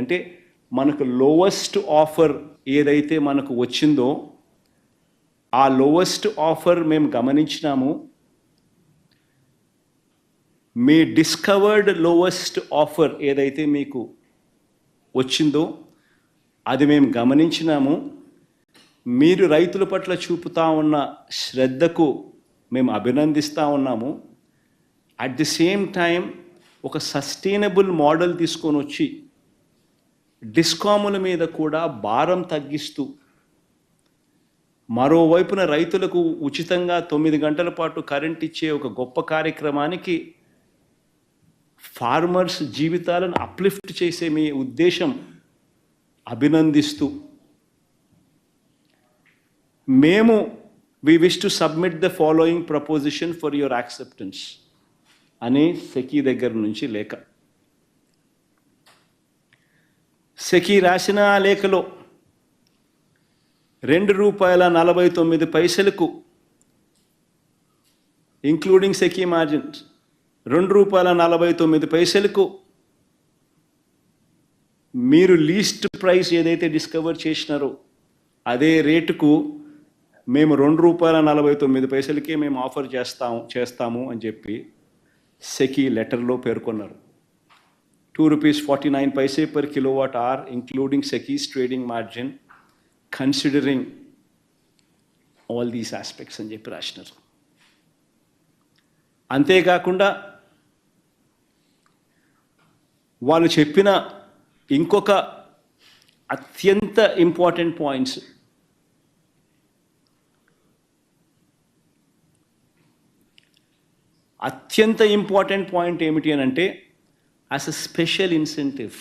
అంటే మనకు lowest offer ఏదైతే మనకు వచ్చిందో ఆ లోవెస్ట్ ఆఫర్ మేము గమనించినాము. మీ డిస్కవర్డ్ లోవెస్ట్ ఆఫర్ ఏదైతే మీకు వచ్చిందో అది మేము గమనించినాము. మీరు రైతుల పట్ల చూపుతా ఉన్న శ్రద్ధకు మేము అభినందిస్తూ ఉన్నాము. అట్ ది సేమ్ టైం ఒక సస్టైనబుల్ మోడల్ తీసుకొని వచ్చి డిస్కాముల మీద కూడా భారం తగ్గిస్తూ మరోవైపున రైతులకు ఉచితంగా 9 గంటల పాటు కరెంట్ ఇచ్చే ఒక గొప్ప కార్యక్రమానికి ఫార్మర్స్ జీవితాలను అప్లిఫ్ట్ చేసే మీ ఉద్దేశం అభినందిస్తూ మేము we wish to submit the following proposition for your acceptance అని సెకీ దగ్గర నుంచి లేఖ. సెకీ రాసిన లేఖలో ₹2.49 ఇంక్లూడింగ్ సెకీ మార్జిన్స్ ₹2.49 మీరు లీస్ట్ ప్రైస్ ఏదైతే డిస్కవర్ చేసినారో అదే రేటుకు మేము ₹2.49 మేము ఆఫర్ చేస్తాము అని చెప్పి సెకీ లెటర్లో పేర్కొన్నారు. ₹2.49 per kilowatt hour including SECI's trading margin considering all these aspects అని చెప్పి రాసినారు. అంతేకాకుండా వాళ్ళు చెప్పిన ఇంకొక అత్యంత ఇంపార్టెంట్ పాయింట్స్ ఏమిటి అని అంటే as a special incentive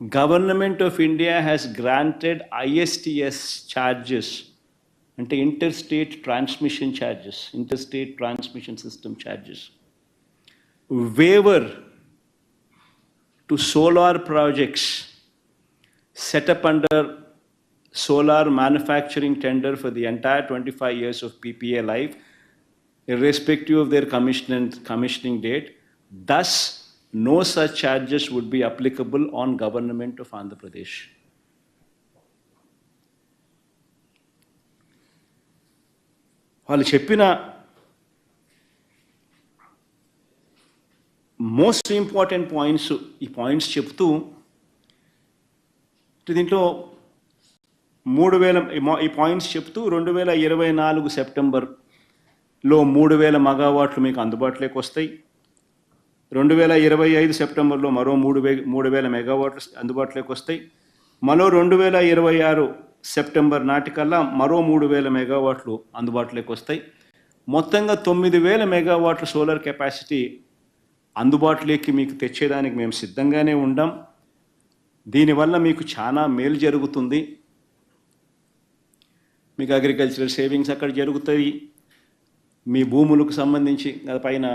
Government of India has granted ISTS charges అంటే interstate transmission system charges waiver to solar projects set up under solar manufacturing tender for the entire 25 years of PPA life irrespective of their commissioning date. Thus no such charges would be applicable on government of Andhra Pradesh. వాళ్ళు చెప్పిన most important points ఈ points చెప్తూ దీంట్లో 2024 సెప్టెంబర్లో 3000 మెగావాట్లు మీకు అందుబాటులోకి వస్తాయి. 2025 సెప్టెంబర్లో మరో 3000 మెగావాట్లు అందుబాటులోకి వస్తాయి. మరో 2026 సెప్టెంబర్ నాటికల్లా మరో 3000 మెగావాట్లు అందుబాటులోకి వస్తాయి. మొత్తంగా 9000 మెగావాట్ల సోలార్ కెపాసిటీ అందుబాటులోకి మీకు తెచ్చేదానికి మేము సిద్ధంగానే ఉండాం. దీనివల్ల మీకు చాలా మేలు జరుగుతుంది. మీకు అగ్రికల్చరల్ సేవింగ్స్ అక్కడ జరుగుతాయి. మీ భూములకు సంబంధించి పైన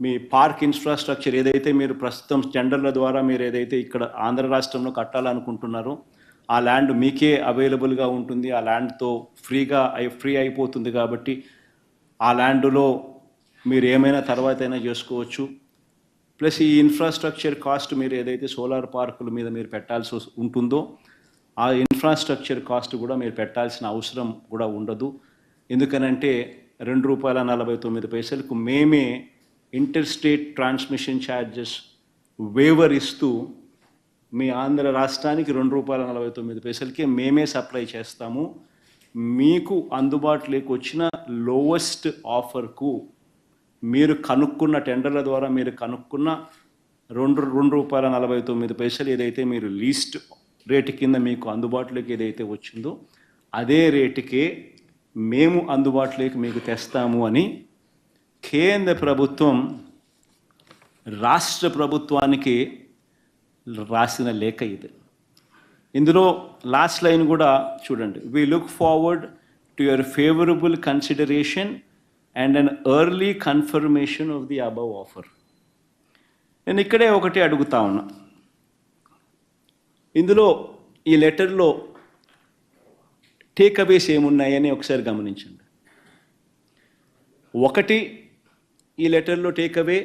మీ పార్క్ ఇన్ఫ్రాస్ట్రక్చర్ ఏదైతే మీరు ప్రస్తుతం టెండర్ల ద్వారా మీరు ఏదైతే ఇక్కడ ఆంధ్ర రాష్ట్రంలో కట్టాలనుకుంటున్నారో ఆ ల్యాండ్ మీకే అవైలబుల్గా ఉంటుంది. ఆ ల్యాండ్తో ఫ్రీ అయిపోతుంది. కాబట్టి ఆ ల్యాండ్లో మీరు ఏమైనా తర్వాత అయినా చేసుకోవచ్చు. ప్లస్ ఈ ఇన్ఫ్రాస్ట్రక్చర్ కాస్ట్ మీరు ఏదైతే సోలార్ పార్కుల మీద మీరు పెట్టాల్సి ఉంటుందో ఆ ఇన్ఫ్రాస్ట్రక్చర్ కాస్ట్ కూడా మీరు పెట్టాల్సిన అవసరం కూడా ఉండదు. ఎందుకనంటే ₹2.49 మేమే ఇంటర్స్టేట్ ట్రాన్స్మిషన్ ఛార్జెస్ వేవర్ ఇస్తూ మీ ఆంధ్ర రాష్ట్రానికి ₹2.49 మేమే సప్లై చేస్తాము. మీకు అందుబాటులోకి వచ్చిన లోవెస్ట్ ఆఫర్కు మీరు కనుక్కున్న టెండర్ల ద్వారా మీరు కనుక్కున్న ₹2.49 ఏదైతే మీరు లీస్ట్ రేటు కింద మీకు అందుబాటులోకి ఏదైతే వచ్చిందో అదే రేటుకే మేము అందుబాటులోకి మీకు తెస్తాము అని కేంద్ర ప్రభుత్వం రాష్ట్ర ప్రభుత్వానికి రాసిన లేఖ ఇది. ఇందులో లాస్ట్ లైన్ కూడా చూడండి. We look forward to your favorable consideration and an early confirmation of the above offer. నేను ఇక్కడే ఒకటి అడుగుతా ఉన్నా. ఇందులో ఈ లెటర్లో టేక్ అవేస్ ఏమున్నాయని ఒకసారి గమనించండి. ఒకటి, ఈ లెటర్లో టేక్అవే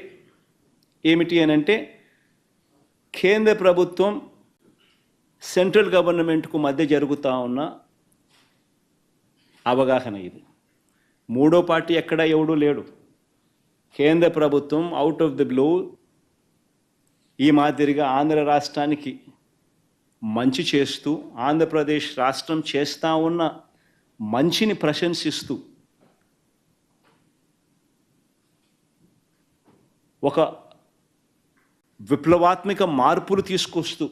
ఏమిటి అని అంటే, కేంద్ర ప్రభుత్వం సెంట్రల్ గవర్నమెంట్కు మధ్య జరుగుతూ ఉన్న అవగాహన ఇది. మూడో పార్టీ ఎక్కడ ఎవడూ లేడు. కేంద్ర ప్రభుత్వం అవుట్ ఆఫ్ ది బ్లూ ఈ మాదిరిగా ఆంధ్ర రాష్ట్రానికి మంచి చేస్తూ, ఆంధ్రప్రదేశ్ రాష్ట్రం చేస్తూ ఉన్న మంచిని ప్రశంసిస్తూ ఒక విప్లవాత్మక మార్పులు తీసుకొస్తూ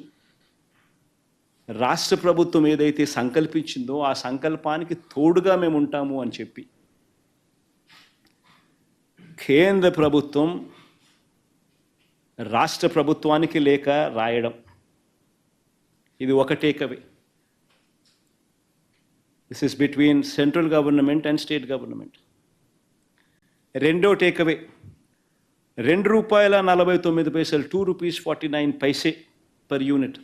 రాష్ట్ర ప్రభుత్వం ఏదైతే సంకల్పించిందో ఆ సంకల్పానికి తోడుగా మేము ఉంటాము అని చెప్పి కేంద్ర ప్రభుత్వం రాష్ట్ర ప్రభుత్వానికి లేఖ రాయడం, ఇది ఒక takeaway. This is between central government and state government. రెండో takeaway, ₹2.49, ₹2.49 per unit.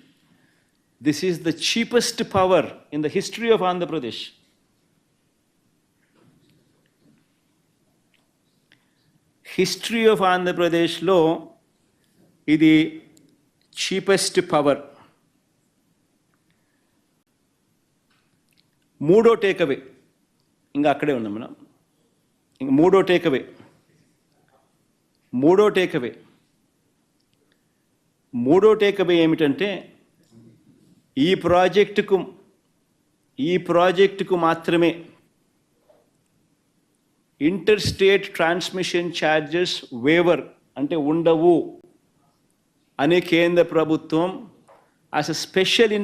This is the cheapest power in the history of Andhra Pradesh. History of Andhra Pradesh lo ఇది cheapest power. మూడో టేక్అవే, ఇంకా అక్కడే ఉన్నాం మనం. ఇంక మూడో takeaway ఏమిటంటే, ఈ ప్రాజెక్టుకు మాత్రమే inter state transmission charges waiver అంటే ఉండవు అనే కేంద్ర ప్రభుత్వం యాజ్ ఎ స్పెషల్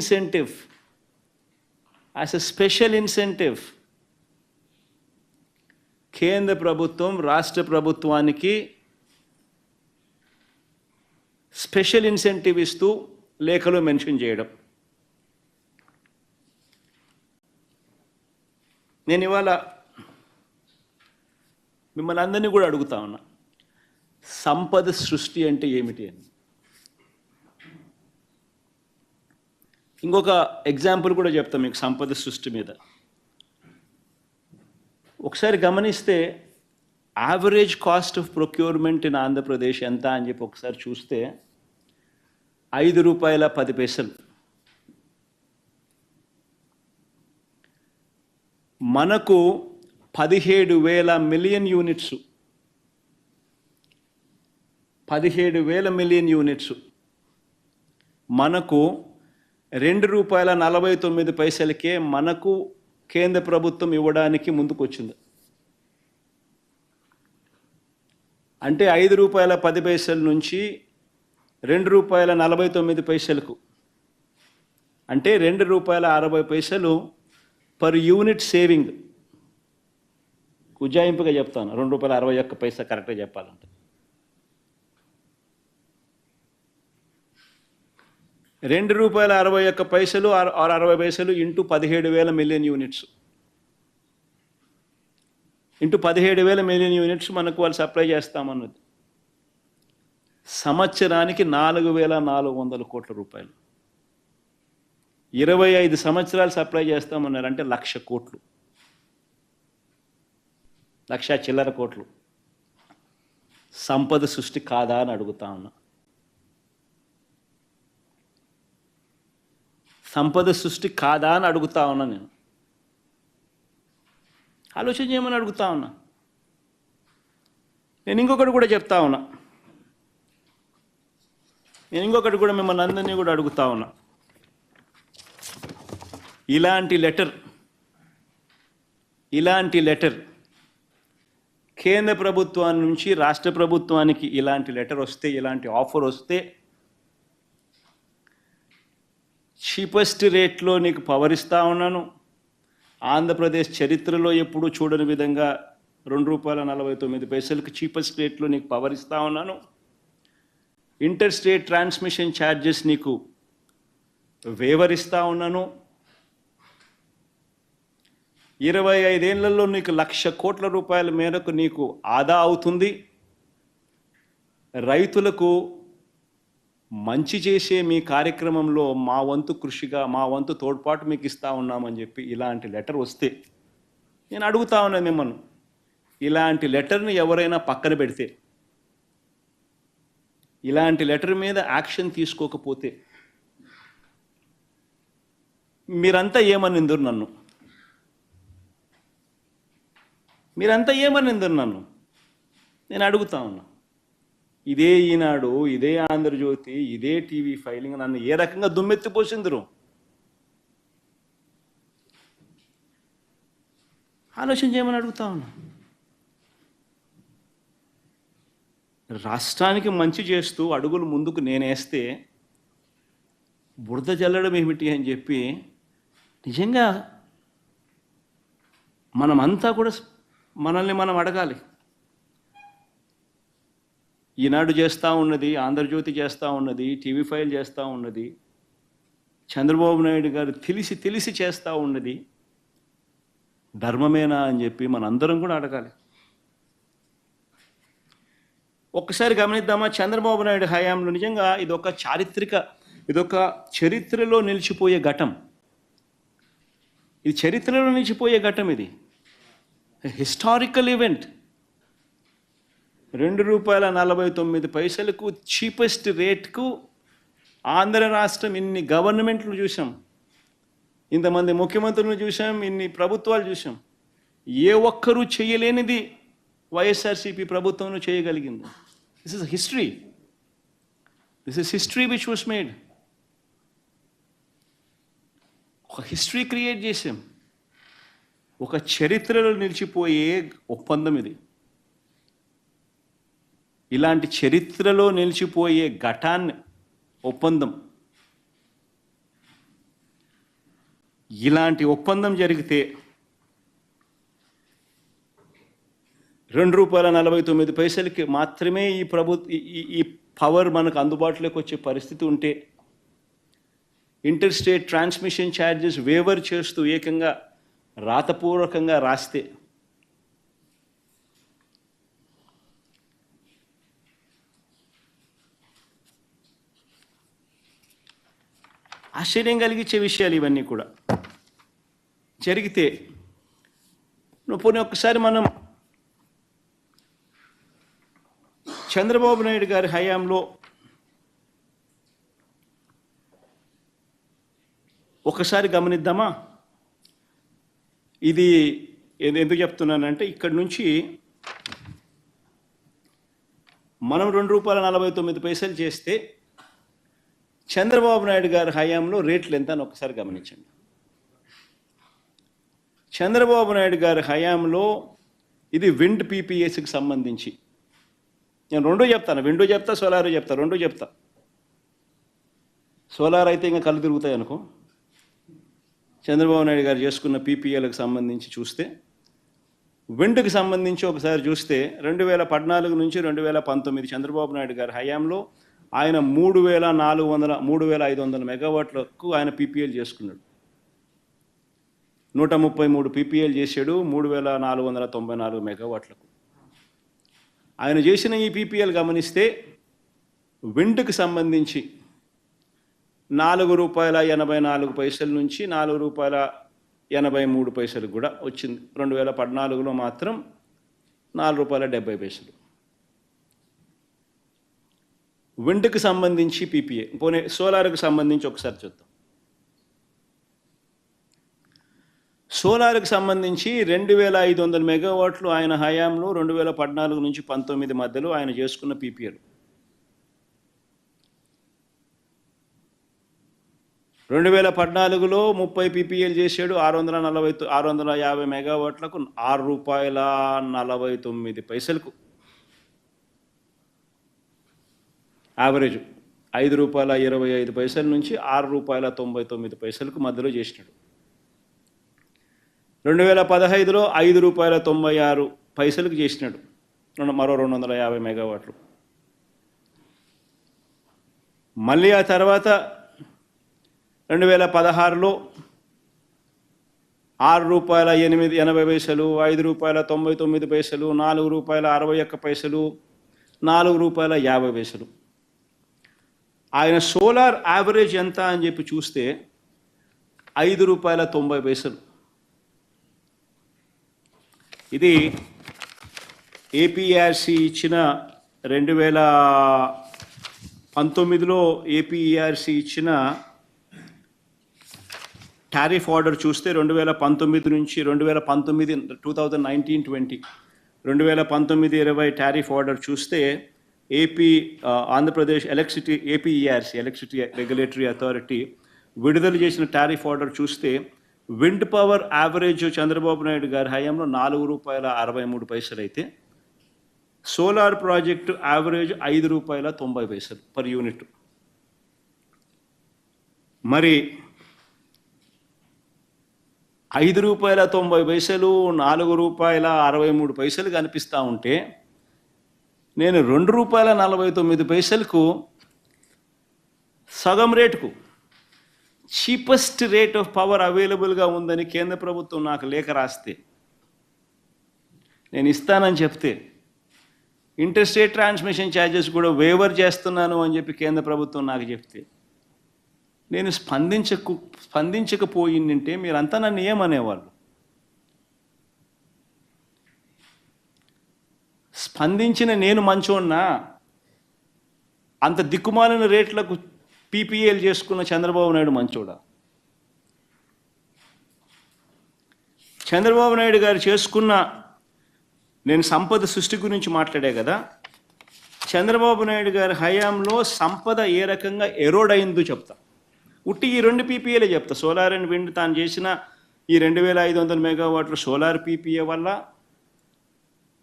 ఇన్సెంటివ్ కేంద్ర ప్రభుత్వం రాష్ట్ర ప్రభుత్వానికి స్పెషల్ ఇన్సెంటివ్ ఇస్తూ లేఖలో మెన్షన్ చేయడం. నేను ఇవాళ మిమ్మల్ని అందరినీ కూడా అడుగుతా ఉన్నా, సంపద సృష్టి అంటే ఏమిటి అని. ఇంకొక ఎగ్జాంపుల్ కూడా చెప్తాం మీకు సంపద సృష్టి మీద. ఒకసారి గమనిస్తే average cost of procurement in Andhra Pradesh ఎంత అని చెప్పి ఒకసారి చూస్తే ₹5.10. మనకు 17,000 మిలియన్ యూనిట్స్, 17,000 మిలియన్ యూనిట్స్ మనకు ₹2.49 మనకు కేంద్ర ప్రభుత్వం ఇవ్వడానికి ముందుకు వచ్చింది. అంటే ₹5.10 నుంచి ₹2.49 అంటే ₹2.60 పర్ యూనిట్ సేవింగ్. ఉజ్జాయింపుగా చెప్తాను, ₹2.61 కరెక్ట్గా చెప్పాలంటే. ₹2.61 or 60 into 17,000 million units, into 17,000 million units మనకు వాళ్ళు సప్లై చేస్తామన్నది. సంవత్సరానికి ₹4,400 కోట్ల. 25 సంవత్సరాలు సప్లై చేస్తామన్నారు అంటే 1,00,000 కోట్లు, 1,00,000 చిల్లర కోట్లు. సంపద సృష్టి కాదా అని అడుగుతా ఉన్నా. సంపద సృష్టి కాదా అని అడుగుతా ఉన్నా. నేను ఆలోచన చేయమని అడుగుతా ఉన్నా. నేను ఇంకొకటి కూడా చెప్తా ఉన్నా, మిమ్మల్ని అందరినీ కూడా అడుగుతా ఉన్నా. ఇలాంటి లెటర్ కేంద్ర ప్రభుత్వాన్ని నుంచి రాష్ట్ర ప్రభుత్వానికి ఇలాంటి లెటర్ వస్తే, ఇలాంటి ఆఫర్ వస్తే, చీపెస్ట్ రేట్లో నీకు పవర్ ఇస్తా ఉన్నాను, ఆంధ్రప్రదేశ్ చరిత్రలో ఎప్పుడూ చూడని విధంగా ₹2.49 చీపెస్ట్ రేట్లో నీకు పవర్ ఇస్తా ఉన్నాను, ఇంటర్ స్టేట్ ట్రాన్స్మిషన్ ఛార్జెస్ నీకు వేవర్ ఇస్తా ఉన్నాను, 25 ఏళ్లలో నీకు ₹1,00,000 కోట్ల మేరకు నీకు ఆదా అవుతుంది, రైతులకు మంచి చేసే మీ కార్యక్రమంలో మా వంతు కృషిగా, మా వంతు తోడ్పాటు మీకు ఇస్తా ఉన్నామని చెప్పి ఇలాంటి లెటర్ వస్తే నేను అడుగుతా ఉన్నాను మిమ్మల్ని, ఇలాంటి లెటర్ని ఎవరైనా పక్కన పెడితే, ఇలాంటి లెటర్ మీద యాక్షన్ తీసుకోకపోతే మీరంతా ఏమనిందురు నన్ను? మీరంతా ఏమనిందురు నన్ను? నేను అడుగుతా ఉన్నా. ఇదే ఈనాడు, ఇదే ఆంధ్రజ్యోతి, ఇదే టీవీ ఫైలింగ్ నన్ను ఏ రకంగా దుమ్మెత్తిపోసిందరు? ఆలోచన చేయమని అడుగుతా ఉన్నా. రాష్ట్రానికి మంచి చేస్తూ అడుగులు ముందుకు నేనేస్తే బురద జల్లడం ఏమిటి అని చెప్పి నిజంగా మనమంతా కూడా మనల్ని మనం అడగాలి. ఈనాడు చేస్తూ ఉన్నది, ఆంధ్రజ్యోతి చేస్తూ ఉన్నది, టీవీ ఫైల్ చేస్తూ ఉన్నది, చంద్రబాబు నాయుడు గారు తెలిసి చేస్తూ ఉన్నది ధర్మమేనా అని చెప్పి మనందరం కూడా అడగాలి. ఒక్కసారి గమనిద్దామా, చంద్రబాబు నాయుడు హయాంలో నిజంగా ఇదొక చరిత్రలో నిలిచిపోయే ఘటం. ఇది చరిత్రలో నిలిచిపోయే ఘటం. ఇది హిస్టారికల్ ఈవెంట్. ₹2.49 చీపెస్ట్ రేట్కు ఆంధ్ర రాష్ట్రం ఇన్ని గవర్నమెంట్లు చూసాం, ఇంతమంది ముఖ్యమంత్రులను చూసాం, ఇన్ని ప్రభుత్వాలు చూసాం. ఏ ఒక్కరూ చేయలేనిది వైఎస్ఆర్సీపీ ప్రభుత్వం చేయగలిగింది. This is history. This is history which was made. ఒక హిస్టరీ క్రియేట్ చేసాం. ఒక చరిత్రలో నిలిచిపోయే ఒప్పందం ఇది. ఇలాంటి చరిత్రలో నిలిచిపోయే ఘటాన్ని ఒప్పందం, ఇలాంటి ఒప్పందం జరిగితే ₹2.49 మాత్రమే ఈ పవర్ మనకు అందుబాటులోకి వచ్చే పరిస్థితి ఉంటే, inter state transmission charges waiver చేస్తూ ఏకంగా రాతపూర్వకంగా రాస్తే ఆశ్చర్యం కలిగించే విషయాలు ఇవన్నీ కూడా జరిగితే, పోనీ ఒక్కసారి మనం చంద్రబాబు నాయుడు గారి హయాంలో ఒకసారి గమనిద్దామా. ఇది ఎందుకు చెప్తున్నానంటే, ఇక్కడి నుంచి మనం ₹2.49 చేస్తే చంద్రబాబు నాయుడు గారి హయాంలో రేట్లు ఎంత అని ఒకసారి గమనించండి. చంద్రబాబు నాయుడు గారి హయాంలో ఇది విండ్ పీపీఎస్కి సంబంధించి, నేను రెండూ చెప్తాను, విండో చెప్తా, సోలార్ చెప్తా, రెండూ చెప్తా. సోలార్ అయితే ఇంకా కళ్ళు తిరుగుతాయి అనుకో. చంద్రబాబు నాయుడు గారు చేసుకున్న పీపీఎల్కి సంబంధించి చూస్తే, విండ్కి సంబంధించి ఒకసారి చూస్తే 2014 నుంచి 2019 చంద్రబాబు నాయుడు గారి హయాంలో ఆయన 3,500 మెగావాట్లకు ఆయన పీపీఎల్ చేసుకున్నాడు. 133 పీపీఎల్ చేశాడు 3,494 మెగావాట్లకు. ఆయన చేసిన ఈ పీపీఎల్ గమనిస్తే విండ్కి సంబంధించి ₹4.84 నుంచి ₹4.83 కూడా వచ్చింది. 2014లో మాత్రం ₹4.70. విండ్కి సంబంధించి పీపీఏ. పోనీ సోలార్కి సంబంధించి ఒకసారి చూద్దాం. సోలార్కి సంబంధించి 2,500 మెగావాట్లు ఆయన హయాంలో 2014 నుంచి 19 మధ్యలో ఆయన చేసుకున్న పీపీఎల్. 2014లో 30 పీపీఎల్ చేశాడు, 650 మెగావాట్లకు ₹6.49 యావరేజ్. ₹5.25 నుంచి ₹6.99 మధ్యలో చేసినాడు. 2015లో ₹5.96 చేసినాడు, మరో 250 మెగావాట్లు. మళ్ళీ ఆ తర్వాత 2016లో ₹6.80, ₹5.99, ₹4.61, ₹4.50. ఆయన సోలార్ యావరేజ్ ఎంత అని చెప్పి చూస్తే ₹5.90. ఇది ఏపీఆర్సీ ఇచ్చిన 2019లో ఏపీఆర్సీ ఇచ్చిన టారిఫ్ ఆర్డర్ చూస్తే 2019 నుంచి 2019-2019-20 2019-20 టారిఫ్ ఆర్డర్ చూస్తే Andhra Pradesh APERC electricity regulatory authority విడుదల చేసిన టారిఫ్ ఆర్డర్ చూస్తే wind power average Chandrababu Naidu గారి హయాంలో ₹4.63 అయితే solar project average ₹5.90 per unit. మరి ₹5.90 ₹4.63 కనిపిస్తూ ఉంటే నేను ₹2.49కు సగం రేటుకు చీపెస్ట్ రేట్ ఆఫ్ పవర్ అవైలబుల్గా ఉందని కేంద్ర ప్రభుత్వం నాకు లేఖ రాస్తే, నేను ఇస్తానని చెప్తే, ఇంటర్స్టేట్ ట్రాన్స్మిషన్ ఛార్జెస్ కూడా వేవర్ చేస్తున్నాను అని చెప్పి కేంద్ర ప్రభుత్వం నాకు చెప్తే, నేను స్పందించకపోయిందంటే మీరంతా నన్ను ఏమనేవాళ్ళు? స్పందించిన నేను మంచోన్నా? అంత దిక్కుమాలిన రేట్లకు పీపీఏలు చేసుకున్న చంద్రబాబు నాయుడు మంచోడా? చంద్రబాబు నాయుడు గారు చేసుకున్న, నేను సంపద సృష్టి గురించి మాట్లాడే కదా, చంద్రబాబు నాయుడు గారి హయాంలో సంపద ఏ రకంగా ఎరోడ్ అయిందో చెప్తా. ఉట్టి ఈ 2 పీపీఏలే చెప్తా. సోలార్ అండ్ విండ్ తాను చేసిన ఈ 2500 మెగావాట్ల సోలార్ పీపీఏ వల్ల,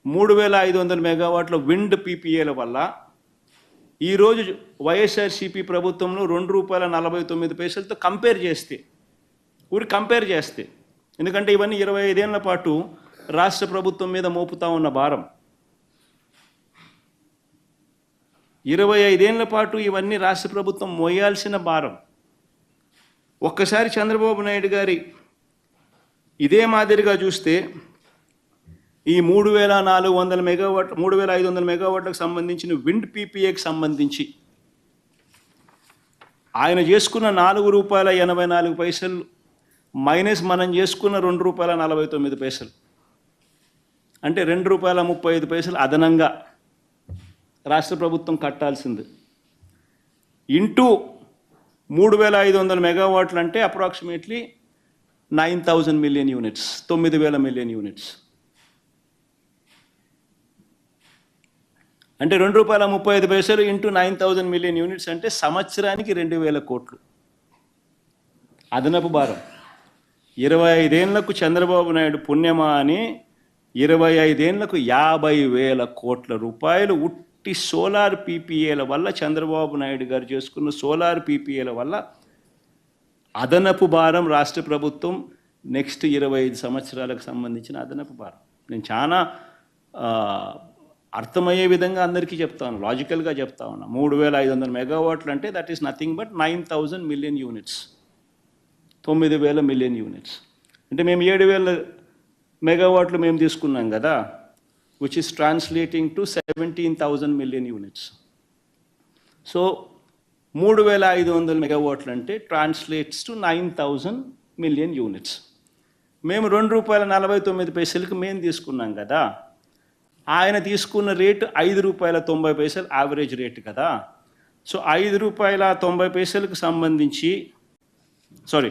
3500 మెగావాట్ల విండ్ పీపీఏల వల్ల ఈరోజు వైఎస్ఆర్సీపీ ప్రభుత్వంలో ₹2.49తో కంపేర్ చేస్తే, ఎందుకంటే ఇవన్నీ 25 ఏళ్ల పాటు రాష్ట్ర ప్రభుత్వం మీద మోపుతా ఉన్న భారం, 25 ఏళ్ల పాటు ఇవన్నీ రాష్ట్ర ప్రభుత్వం మోయాల్సిన భారం. ఒక్కసారి చంద్రబాబు నాయుడు గారి ఇదే మాదిరిగా చూస్తే ఈ 3500 మెగావాట్లకు సంబంధించిన విండ్ పీపీఏకి సంబంధించి ఆయన చేసుకున్న ₹4.84 మైనస్ మనం చేసుకున్న ₹2.49, అంటే ₹2.35 అదనంగా రాష్ట్ర ప్రభుత్వం కట్టాల్సింది. ఇంటూ 3500 మెగావాట్లు అంటే approximately 9,000 million units, 9,000 million units. అంటే ₹2.35 ఇంటూ 9,000 మిలియన్ యూనిట్స్ అంటే సంవత్సరానికి 2,000 కోట్లు అదనపు భారం. 25 ఏళ్లకు చంద్రబాబు నాయుడు పుణ్యమా అని 25 ఏళ్లకు 50,000 కోట్ల రూపాయలు ఉట్టి సోలార్ పీపీఏల వల్ల, చంద్రబాబు నాయుడు గారు చేసుకున్న సోలార్ పీపీఏల వల్ల అదనపు భారం రాష్ట్ర ప్రభుత్వం నెక్స్ట్ 25 సంవత్సరాలకు సంబంధించిన అదనపు భారం. నేను చాలా అర్థమయ్యే విధంగా అందరికీ చెప్తాను, లాజికల్గా చెప్తా ఉన్నా. 3500 మెగావాట్లు అంటే that is nothing but 9,000 million units, 9,000 million units. అంటే మేము 7,000 మెగావాట్లు మేము తీసుకున్నాం కదా, which is translating to 17,000 million units. So 3,500 మెగావాట్లు అంటే ట్రాన్స్లేట్స్ టు 9,000 మిలియన్ యూనిట్స్. మేము ₹2.49కి మేము తీసుకున్నాం కదా, ఆయన తీసుకున్న రేటు ₹5.90 యావరేజ్ రేటు కదా. సో ₹5.90కి సంబంధించి, సారీ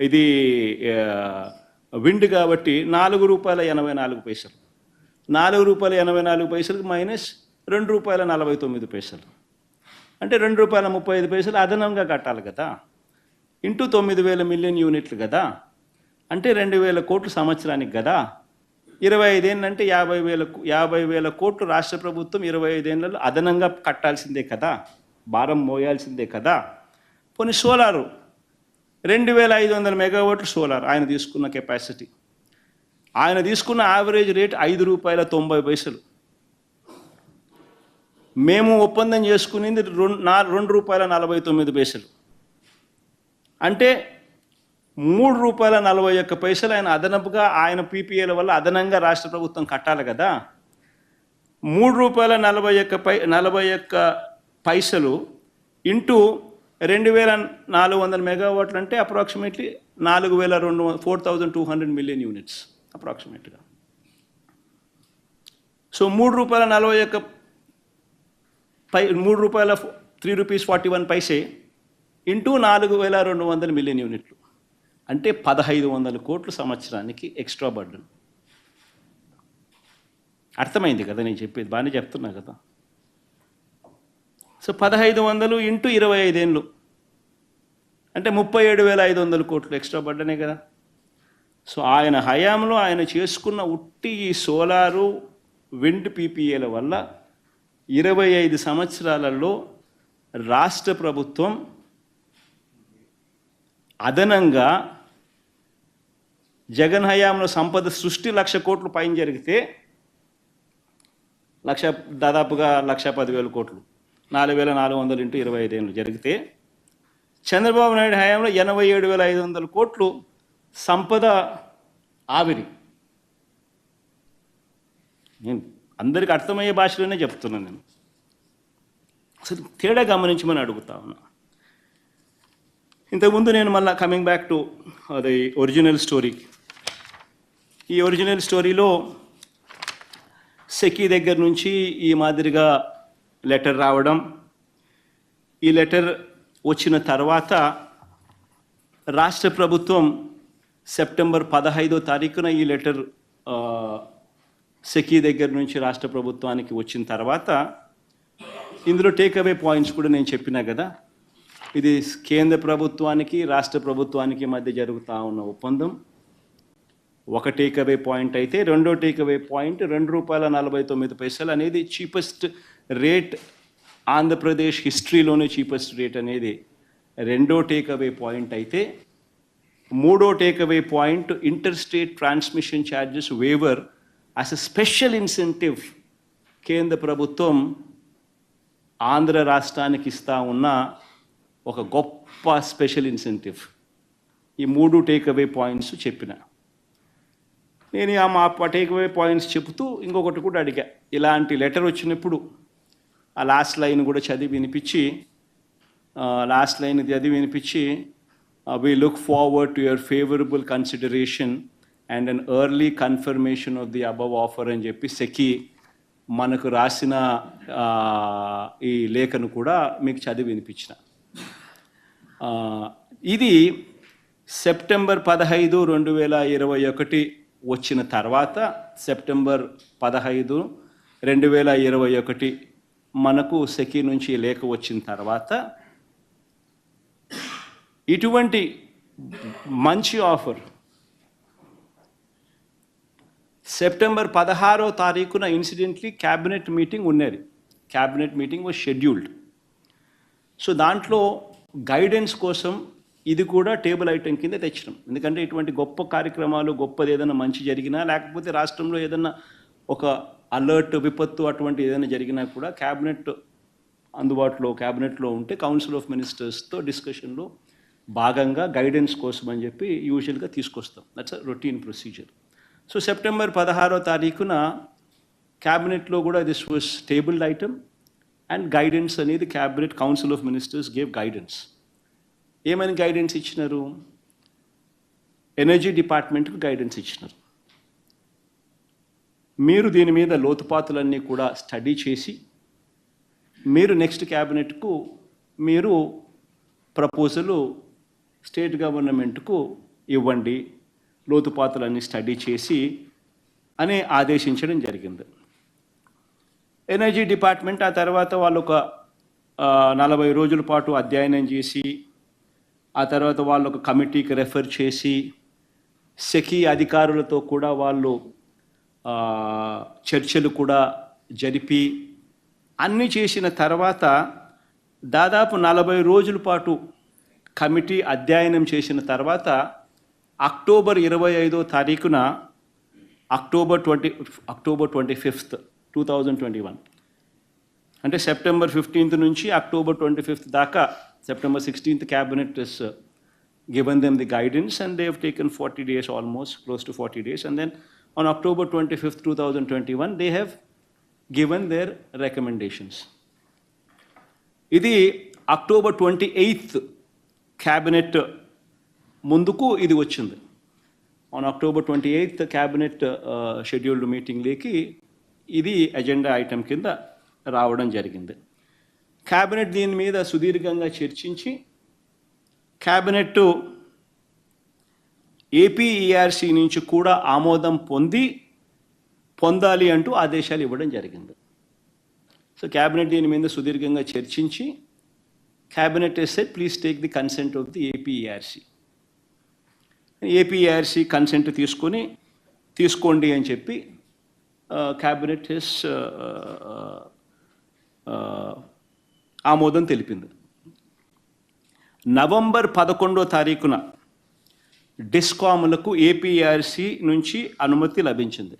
ఇది విండ్ కాబట్టి ₹4.84, ₹4.84 మైనస్ ₹2.49 అంటే ₹2.35 అదనంగా కట్టాలి కదా, ఇంటూ 9,000 మిలియన్ యూనిట్లు కదా, అంటే 2,000 కోట్లు సంవత్సరానికి కదా. 25 ఏళ్ళంటే 50,000 కోట్లు రాష్ట్ర ప్రభుత్వం 25 ఏళ్ళలో అదనంగా కట్టాల్సిందే కదా, భారం మోయాల్సిందే కదా. పోనీ సోలారు 2,500 మెగావాట్లు సోలార్ ఆయన తీసుకున్న కెపాసిటీ, ఆయన తీసుకున్న యావరేజ్ రేట్ ₹5.90. మేము ఒప్పందం చేసుకునేది ₹2.49, అంటే ₹3.41 ఆయన అదనపుగా ఆయన పీపీఏల వల్ల అదనంగా రాష్ట్ర ప్రభుత్వం కట్టాలి కదా. ₹3.41 ఇంటూ 2,400 మెగావాట్లు అంటే అప్రాక్సిమేట్లీ 4,200 4,200 మిలియన్ యూనిట్స్ అప్రాక్సిమేట్గా. సో ₹3.41 ₹3.41 ఇంటూ 4,200 మిలియన్ యూనిట్లు అంటే 1,500 కోట్లు సంవత్సరానికి ఎక్స్ట్రా బర్డన్. అర్థమైంది కదా నేను చెప్పేది, బాగానే చెప్తున్నా కదా. సో 1,500 ఇంటూ 25 ఏళ్ళు అంటే 37,500 కోట్లు ఎక్స్ట్రా బర్డనే కదా. సో ఆయన హయాంలో ఆయన చేసుకున్న ఉట్టి ఈ సోలారు విండ్ పీపీఏల వల్ల 25 సంవత్సరాలలో రాష్ట్ర ప్రభుత్వం అదనంగా జగన్ హయాంలో సంపద సృష్టి 1,00,000 కోట్లు పైన జరిగితే దాదాపుగా 1,10,000 కోట్లు 4,400 ఇంటూ 25 ఏళ్ళు జరిగితే చంద్రబాబు నాయుడు హయాంలో 87,500 కోట్లు సంపద ఆవిరి. నేను అందరికీ అర్థమయ్యే భాషలోనే చెప్తున్నాను. నేను అసలు తేడా గమనించమని అడుగుతా ఉన్నా. ఇంతకుముందు నేను మళ్ళీ కమింగ్ బ్యాక్ టు అది ఒరిజినల్ స్టోరీ. ఈ ఒరిజినల్ స్టోరీలో సెకీ దగ్గర నుంచి ఈ మాదిరిగా లెటర్ రావడం, ఈ లెటర్ వచ్చిన తర్వాత రాష్ట్ర ప్రభుత్వం సెప్టెంబర్ 15వ తారీఖున ఈ లెటర్ సెకీ దగ్గర నుంచి రాష్ట్ర ప్రభుత్వానికి వచ్చిన తర్వాత ఇందులో టేక్అవే పాయింట్స్ కూడా నేను చెప్పినా కదా. ఇది కేంద్ర ప్రభుత్వానికి రాష్ట్ర ప్రభుత్వానికి మధ్య జరుగుతూ ఉన్న ఒప్పందం. ఒక టేక్అవే పాయింట్ అయితే రెండో టేక్అవే పాయింట్ ₹2.49 అనేది cheapest rate, Andhra Pradesh హిస్టరీలోనే cheapest rate అనేది రెండో టేక్అవే పాయింట్ అయితే, మూడో takeaway point inter state transmission charges waiver as a special incentive కేంద్ర ప్రభుత్వం ఆంధ్ర రాష్ట్రానికి ఇస్తా ఉన్న ఒక గొప్ప స్పెషల్ ఇన్సెంటివ్. ఈ 3 టేక్అవే పాయింట్స్ చెప్పిన. నేను ఆ టేక్అవే పాయింట్స్ చెబుతూ ఇంకొకటి కూడా అడిగా. ఇలాంటి లెటర్ వచ్చినప్పుడు ఆ లాస్ట్ లైన్ కూడా చదివి వినిపించి we look forward to your favorable consideration and an early confirmation of the above offer అని చెప్పి సెకీ మనకు రాసిన ఈ లేఖను కూడా మీకు చదివి వినిపించిన. ఇది సెప్టెంబర్ 15, 2021 వచ్చిన తర్వాత, సెప్టెంబర్ 15, 2021 మనకు సెకీ నుంచి లేఖ వచ్చిన తర్వాత ఇటువంటి మంచి ఆఫర్ సెప్టెంబర్ 16వ తారీఖున ఇన్సిడెంట్లీ క్యాబినెట్ మీటింగ్ ఉన్నది. Cabinet meeting was scheduled. So దాంట్లో గైడెన్స్ కోసం ఇది కూడా టేబుల్ ఐటెం కింద తెచ్చినాం. ఎందుకంటే ఇటువంటి గొప్ప కార్యక్రమాలు, గొప్పది ఏదైనా మంచి జరిగినా, లేకపోతే రాష్ట్రంలో ఏదైనా ఒక అలర్ట్, విపత్తు అటువంటి ఏదైనా జరిగినా కూడా క్యాబినెట్లో ఉంటే కౌన్సిల్ ఆఫ్ మినిస్టర్స్తో డిస్కషన్లో భాగంగా గైడెన్స్ కోసం అని చెప్పి యూజువల్గా తీసుకొస్తాం. That's a routine procedure. So September 16వ తారీఖున క్యాబినెట్లో కూడా this was tabled item and guidance అనేది cabinet council of ministers gave guidance. ఏమని గైడెన్స్ ఇచ్చినారు? ఎనర్జీ డిపార్ట్మెంట్కి గైడెన్స్ ఇచ్చినారు. మీరు దీని మీద లోతుపాతులన్నీ కూడా స్టడీ చేసి మీరు నెక్స్ట్ క్యాబినెట్కు మీరు ప్రపోజలు స్టేట్ గవర్నమెంట్కు ఇవ్వండి, లోతుపాతులన్నీ స్టడీ చేసి అని ఆదేశించడం జరిగింది. ఎనర్జీ డిపార్ట్మెంట్ ఆ తర్వాత వాళ్ళు ఒక 40 రోజుల పాటు అధ్యయనం చేసి, ఆ తర్వాత వాళ్ళు ఒక కమిటీకి రెఫర్ చేసి, సెకీ అధికారులతో కూడా వాళ్ళు చర్చలు కూడా జరిపి అన్నీ చేసిన తర్వాత దాదాపు 40 రోజుల పాటు కమిటీ అధ్యయనం చేసిన తర్వాత అక్టోబర్ 25వ తారీఖున అక్టోబర్ 25th 2021 అంటే సెప్టెంబర్ 15th నుంచి అక్టోబర్ 25th దాకా, September 16th cabinet has given them the guidance and they have taken 40 days, almost close to 40 days, and then on October 25th 2021 they have given their recommendations. ఇది October 28th cabinet ముందుకు ఇది వచ్చింది. On October 28th cabinet scheduled మీటింగ్లోకి ఇది agenda item కింద రావడం జరిగింది. Cabinet దీని మీద సుదీర్ఘంగా చర్చించి క్యాబినెట్ ఏపీఈఆర్సీ నుంచి కూడా ఆమోదం పొందాలి అంటూ ఆదేశాలు ఇవ్వడం జరిగింది. సో క్యాబినెట్ దీని మీద సుదీర్ఘంగా చర్చించి cabinet has said please take the consent of the APERC. APERC consent తీసుకోండి అని చెప్పి క్యాబినెట్ ఆమోదం తెలిపింది. నవంబర్ 11వ తారీఖున డిస్కాములకు ఏపీఆర్సీ నుంచి అనుమతి లభించింది.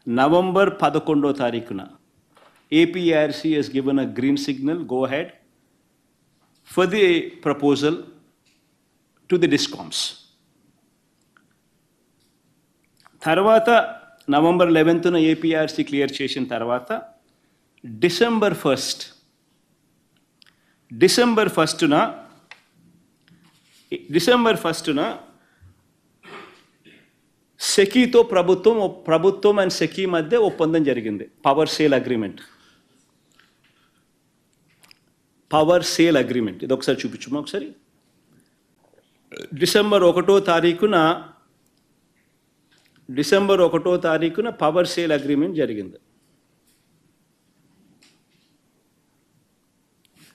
నవంబర్ 11వ తారీఖున APRC has given a green signal, go ahead for the proposal to the discoms. తర్వాత నవంబర్ 11న ఏపీఆర్సీ క్లియర్ చేసిన తర్వాత డిసెంబర్ 1న సెకీతో ప్రభుత్వం అండ్ సెకీ మధ్య ఒప్పందం జరిగింది. Power sale agreement. ఇది ఒకసారి చూపించుమా ఒకసారి. డిసెంబర్ 1వ తారీఖున పవర్ సేల్ అగ్రిమెంట్ జరిగింది.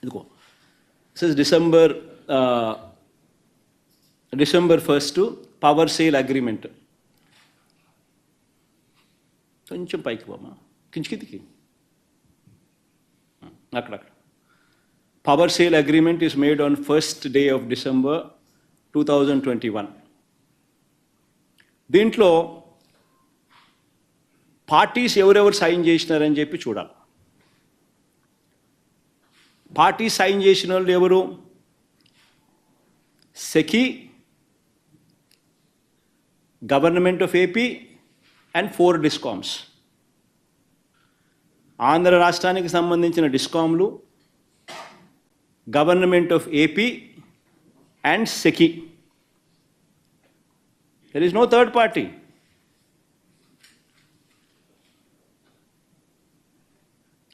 ఇదిగో డిసెంబర్ 1 పవర్ సేల్ అగ్రిమెంట్. కొంచెం పైకి పోమా, కిందికి అక్కడ. Power sale agreement is made on 1st day of December 2021. దీంట్లో పార్టీస్ ఎవరెవరు సైన్ చేసినారని చెప్పి చూడాలి. పార్టీ సైన్ చేసిన వాళ్ళు ఎవరు? SECI, government of AP and 4 discoms. Andhra రాష్ట్రానికి సంబంధించిన డిస్కామ్లు, government of AP and SECI. There is no third party.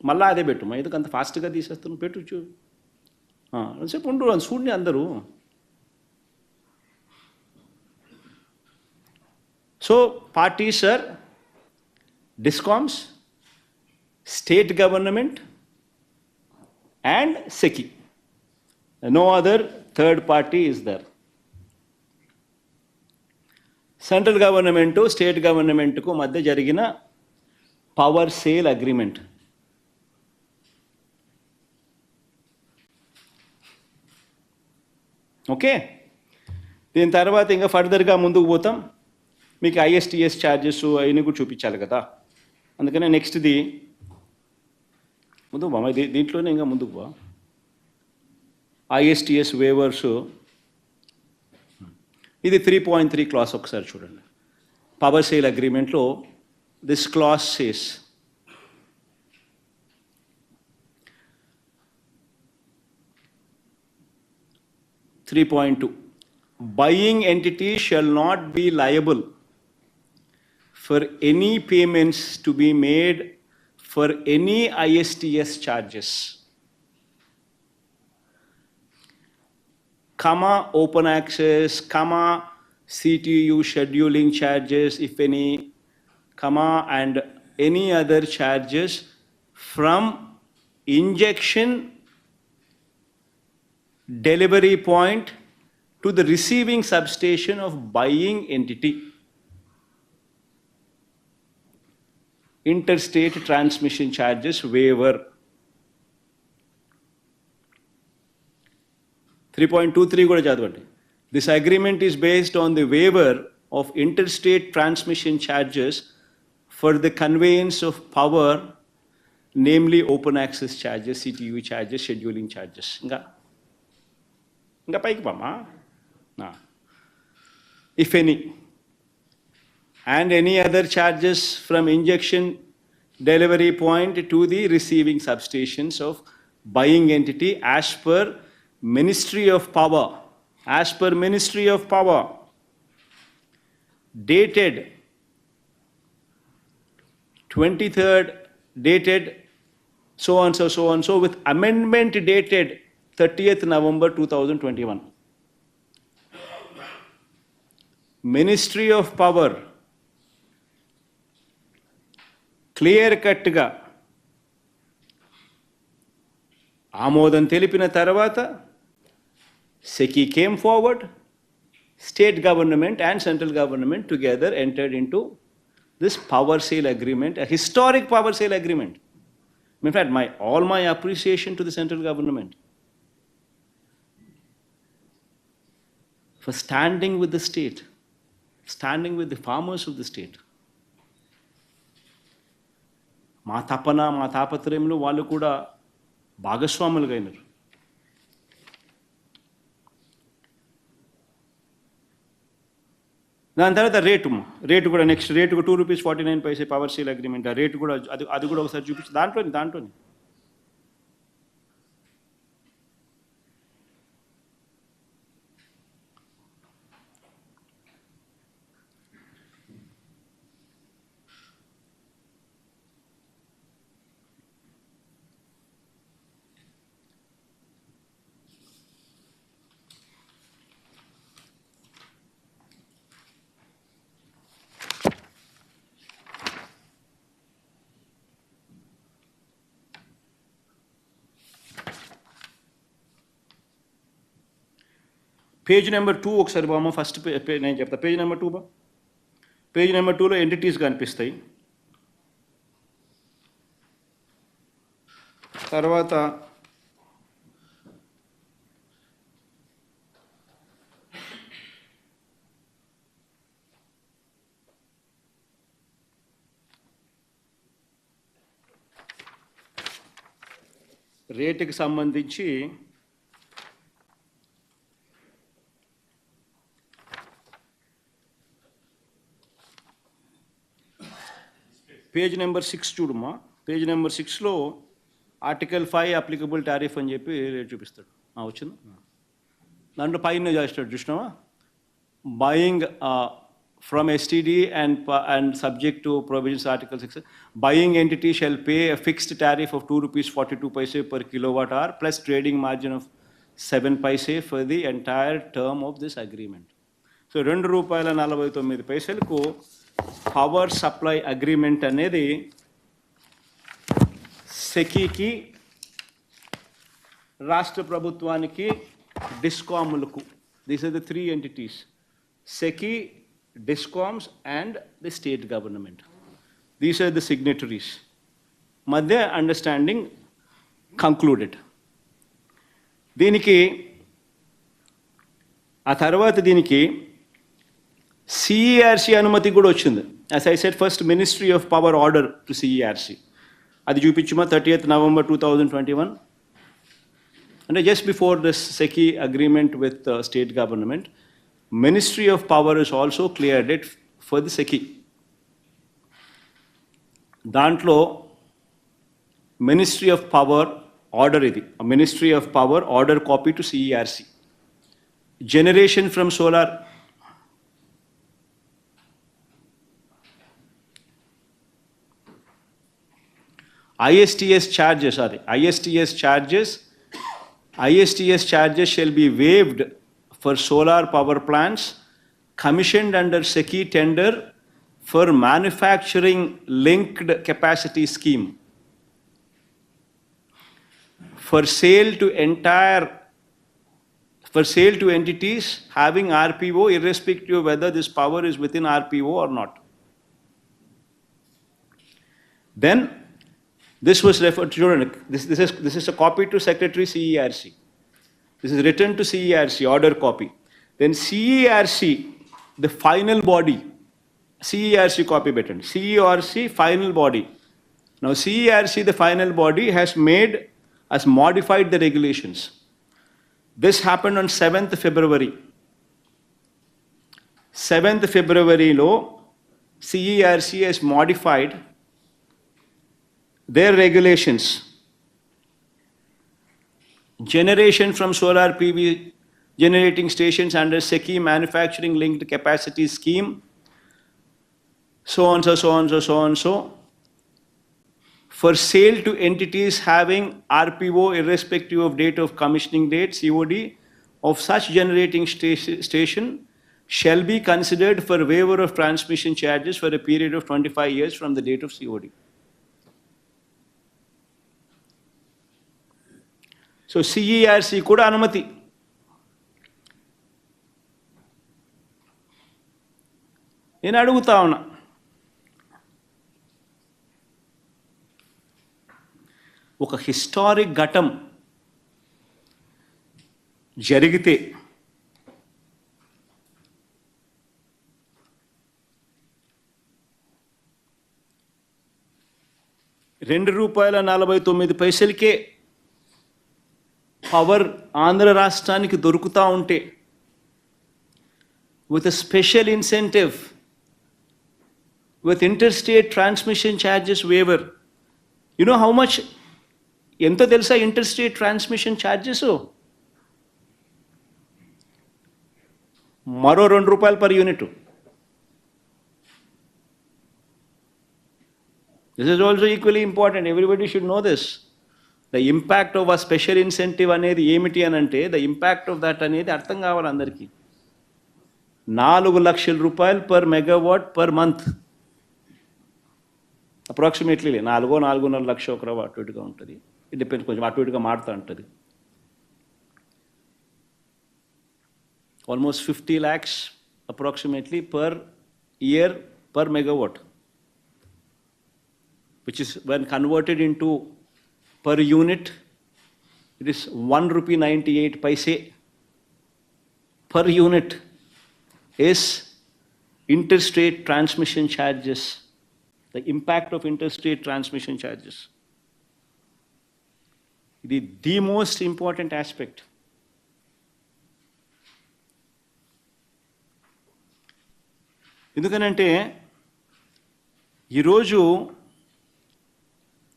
మళ్ళా అదే పెట్టు, ఎందుకు అంత ఫాస్ట్గా తీసేస్తున్నాను? పెట్టు సేపు ఉండు, చూడండి అందరూ. So parties are discoms, state government and SECI. No other third party is there. Central government స్టేట్ గవర్నమెంట్కు మధ్య జరిగిన పవర్ సేల్ అగ్రిమెంట్. ఓకే, దీని తర్వాత ఇంకా ఫర్దర్గా ముందుకు పోతాం. మీకు ఐఎస్టీఎస్ ఛార్జెస్ అవన్నీ కూడా చూపించాలి కదా, అందుకనే నెక్స్ట్ది ముందుకు బా, దీంట్లోనే ఇంకా ముందుకు బా. ఐఎస్టీఎస్ వేవర్స్, ఇది 3.3 క్లాస్ ఒకసారి చూడండి. పవర్ సేల్ అగ్రిమెంట్లో this clause says buying entity shall not be liable for any payments to be made for any ISTS charges, comma open access, comma CTU scheduling charges if any, comma and any other charges from injection delivery point to the receiving substation of buying entity. Interstate transmission charges waiver. 3.23 కూడా చదవండి. This agreement is based on the waiver of interstate transmission charges for the conveyance of power, namely open access charges, CTU charges, scheduling charges. ఇంకా పైకి పామా. If any, and any other charges from injection delivery point to the receiving substations of buying entity as per Ministry of Power, dated 23rd dated so and so with amendment dated 30th November 2021. Ministry of Power clear cut ga ఆమోదం తెలిపిన తర్వాత SECI came forward, state government and central government together entered into this power sale agreement, a historic power sale agreement. In fact, all my appreciation to the central government for standing with the state, standing with the farmers of the state. మా తపన మా తాపత్రయంలో వాళ్ళు కూడా భాగస్వాములుగా అయినారు. దాని తర్వాత rate కూడా నెక్స్ట్ రేటు కూడా ₹2.49 పవర్ సేల్ అగ్రిమెంట్. ఆ రేటు కూడా అది కూడా ఒకసారి చూపించి దాంట్లోని పేజ్ నెంబర్ 2 ఒకసారి బామ్మ. ఫస్ట్ నేను చెప్తా. పేజ్ నెంబర్ 2 బా. పేజ్ నెంబర్ 2లో ఎంటిటీస్ కనిపిస్తాయి. తర్వాత రేటుకి సంబంధించి పేజ్ నెంబర్ 6 చూడమ్మా. పేజ్ నెంబర్ 6లో ఆర్టికల్ 5 అప్లికబుల్ టారిఫ్ అని చెప్పి రేట్ చూపిస్తాడు. వచ్చింది. దాంట్లో పైన చేస్తాడు చూసినావా, buying from STD and subject to provisions Article 6, buying entity shall pay a fixed tariff of ₹2.42 per kilowatt hour plus trading margin of 7 paise for the entire term of this agreement. So ₹2.49కు power supply agreement అనేది సెకీకి, రాష్ట్ర ప్రభుత్వానికి, డిస్కాములకు, these are the 3 entities, SECI, DISCOMs and the state government. These are the signatories. Madhya understanding concluded. దీనికి ఆ తర్వాత దీనికి CERC అనుమతి కూడా వచ్చింది. As I said, first Ministry of Power order to CERC. అది చూపించుమా 30th November 2021. And just before this SECI agreement with state government, Ministry of Power has also cleared it for the SECI. దాంట్లో Ministry of Power order ఇది, Ministry of Power order copy to CERC. Generation from solar, ISTS charges shall be waived for solar power plants commissioned under SECI tender for manufacturing linked capacity scheme for sale to entities having RPO, irrespective of whether this power is within RPO or not. Then this was referred to, this is a copy to Secretary CERC. This is written to CERC, order copy. Then CERC, the final body, CERC copy button, CERC final body. Now CERC, the final body, has modified the regulations. This happened on 7th February. 7th February lo CERC has modified their regulations. Generation from solar PV generating stations under SECI manufacturing linked capacity scheme, so on so, for sale to entities having RPO irrespective of date of commissioning date, COD, of such generating station shall be considered for waiver of transmission charges for a period of 25 years from the date of COD. So CERC kuda anumati. నేను అడుగుతా ఉన్నా, ఒక historic ఘటం జరిగితే ₹2.49 power Andhra రాష్ట్రానికి దొరుకుతూ ఉంటే with a special incentive, with interstate transmission charges waiver. You know how much ento telusa interstate transmission charges? Maro ₹2 per unit. This is also equally important. Everybody should know this. The impact of a special incentive anedi emiti anante, the impact of that anedi artham kavali andariki. ₹4,00,000 per megawatt per month. Approximately 4.5 లక్షలు ఒక అటు ఇటుగా ఉంటుంది. It depends, కొంచెం అటు ఇటుగా మారుతూ ఉంటుంది. Almost 50 lakhs approximately per year per megawatt, which is when converted in to per unit it is ₹1.98 per unit is interstate transmission charges. The impact of interstate transmission charges. It is the most important aspect. ఎందుకనంటే ఈరోజు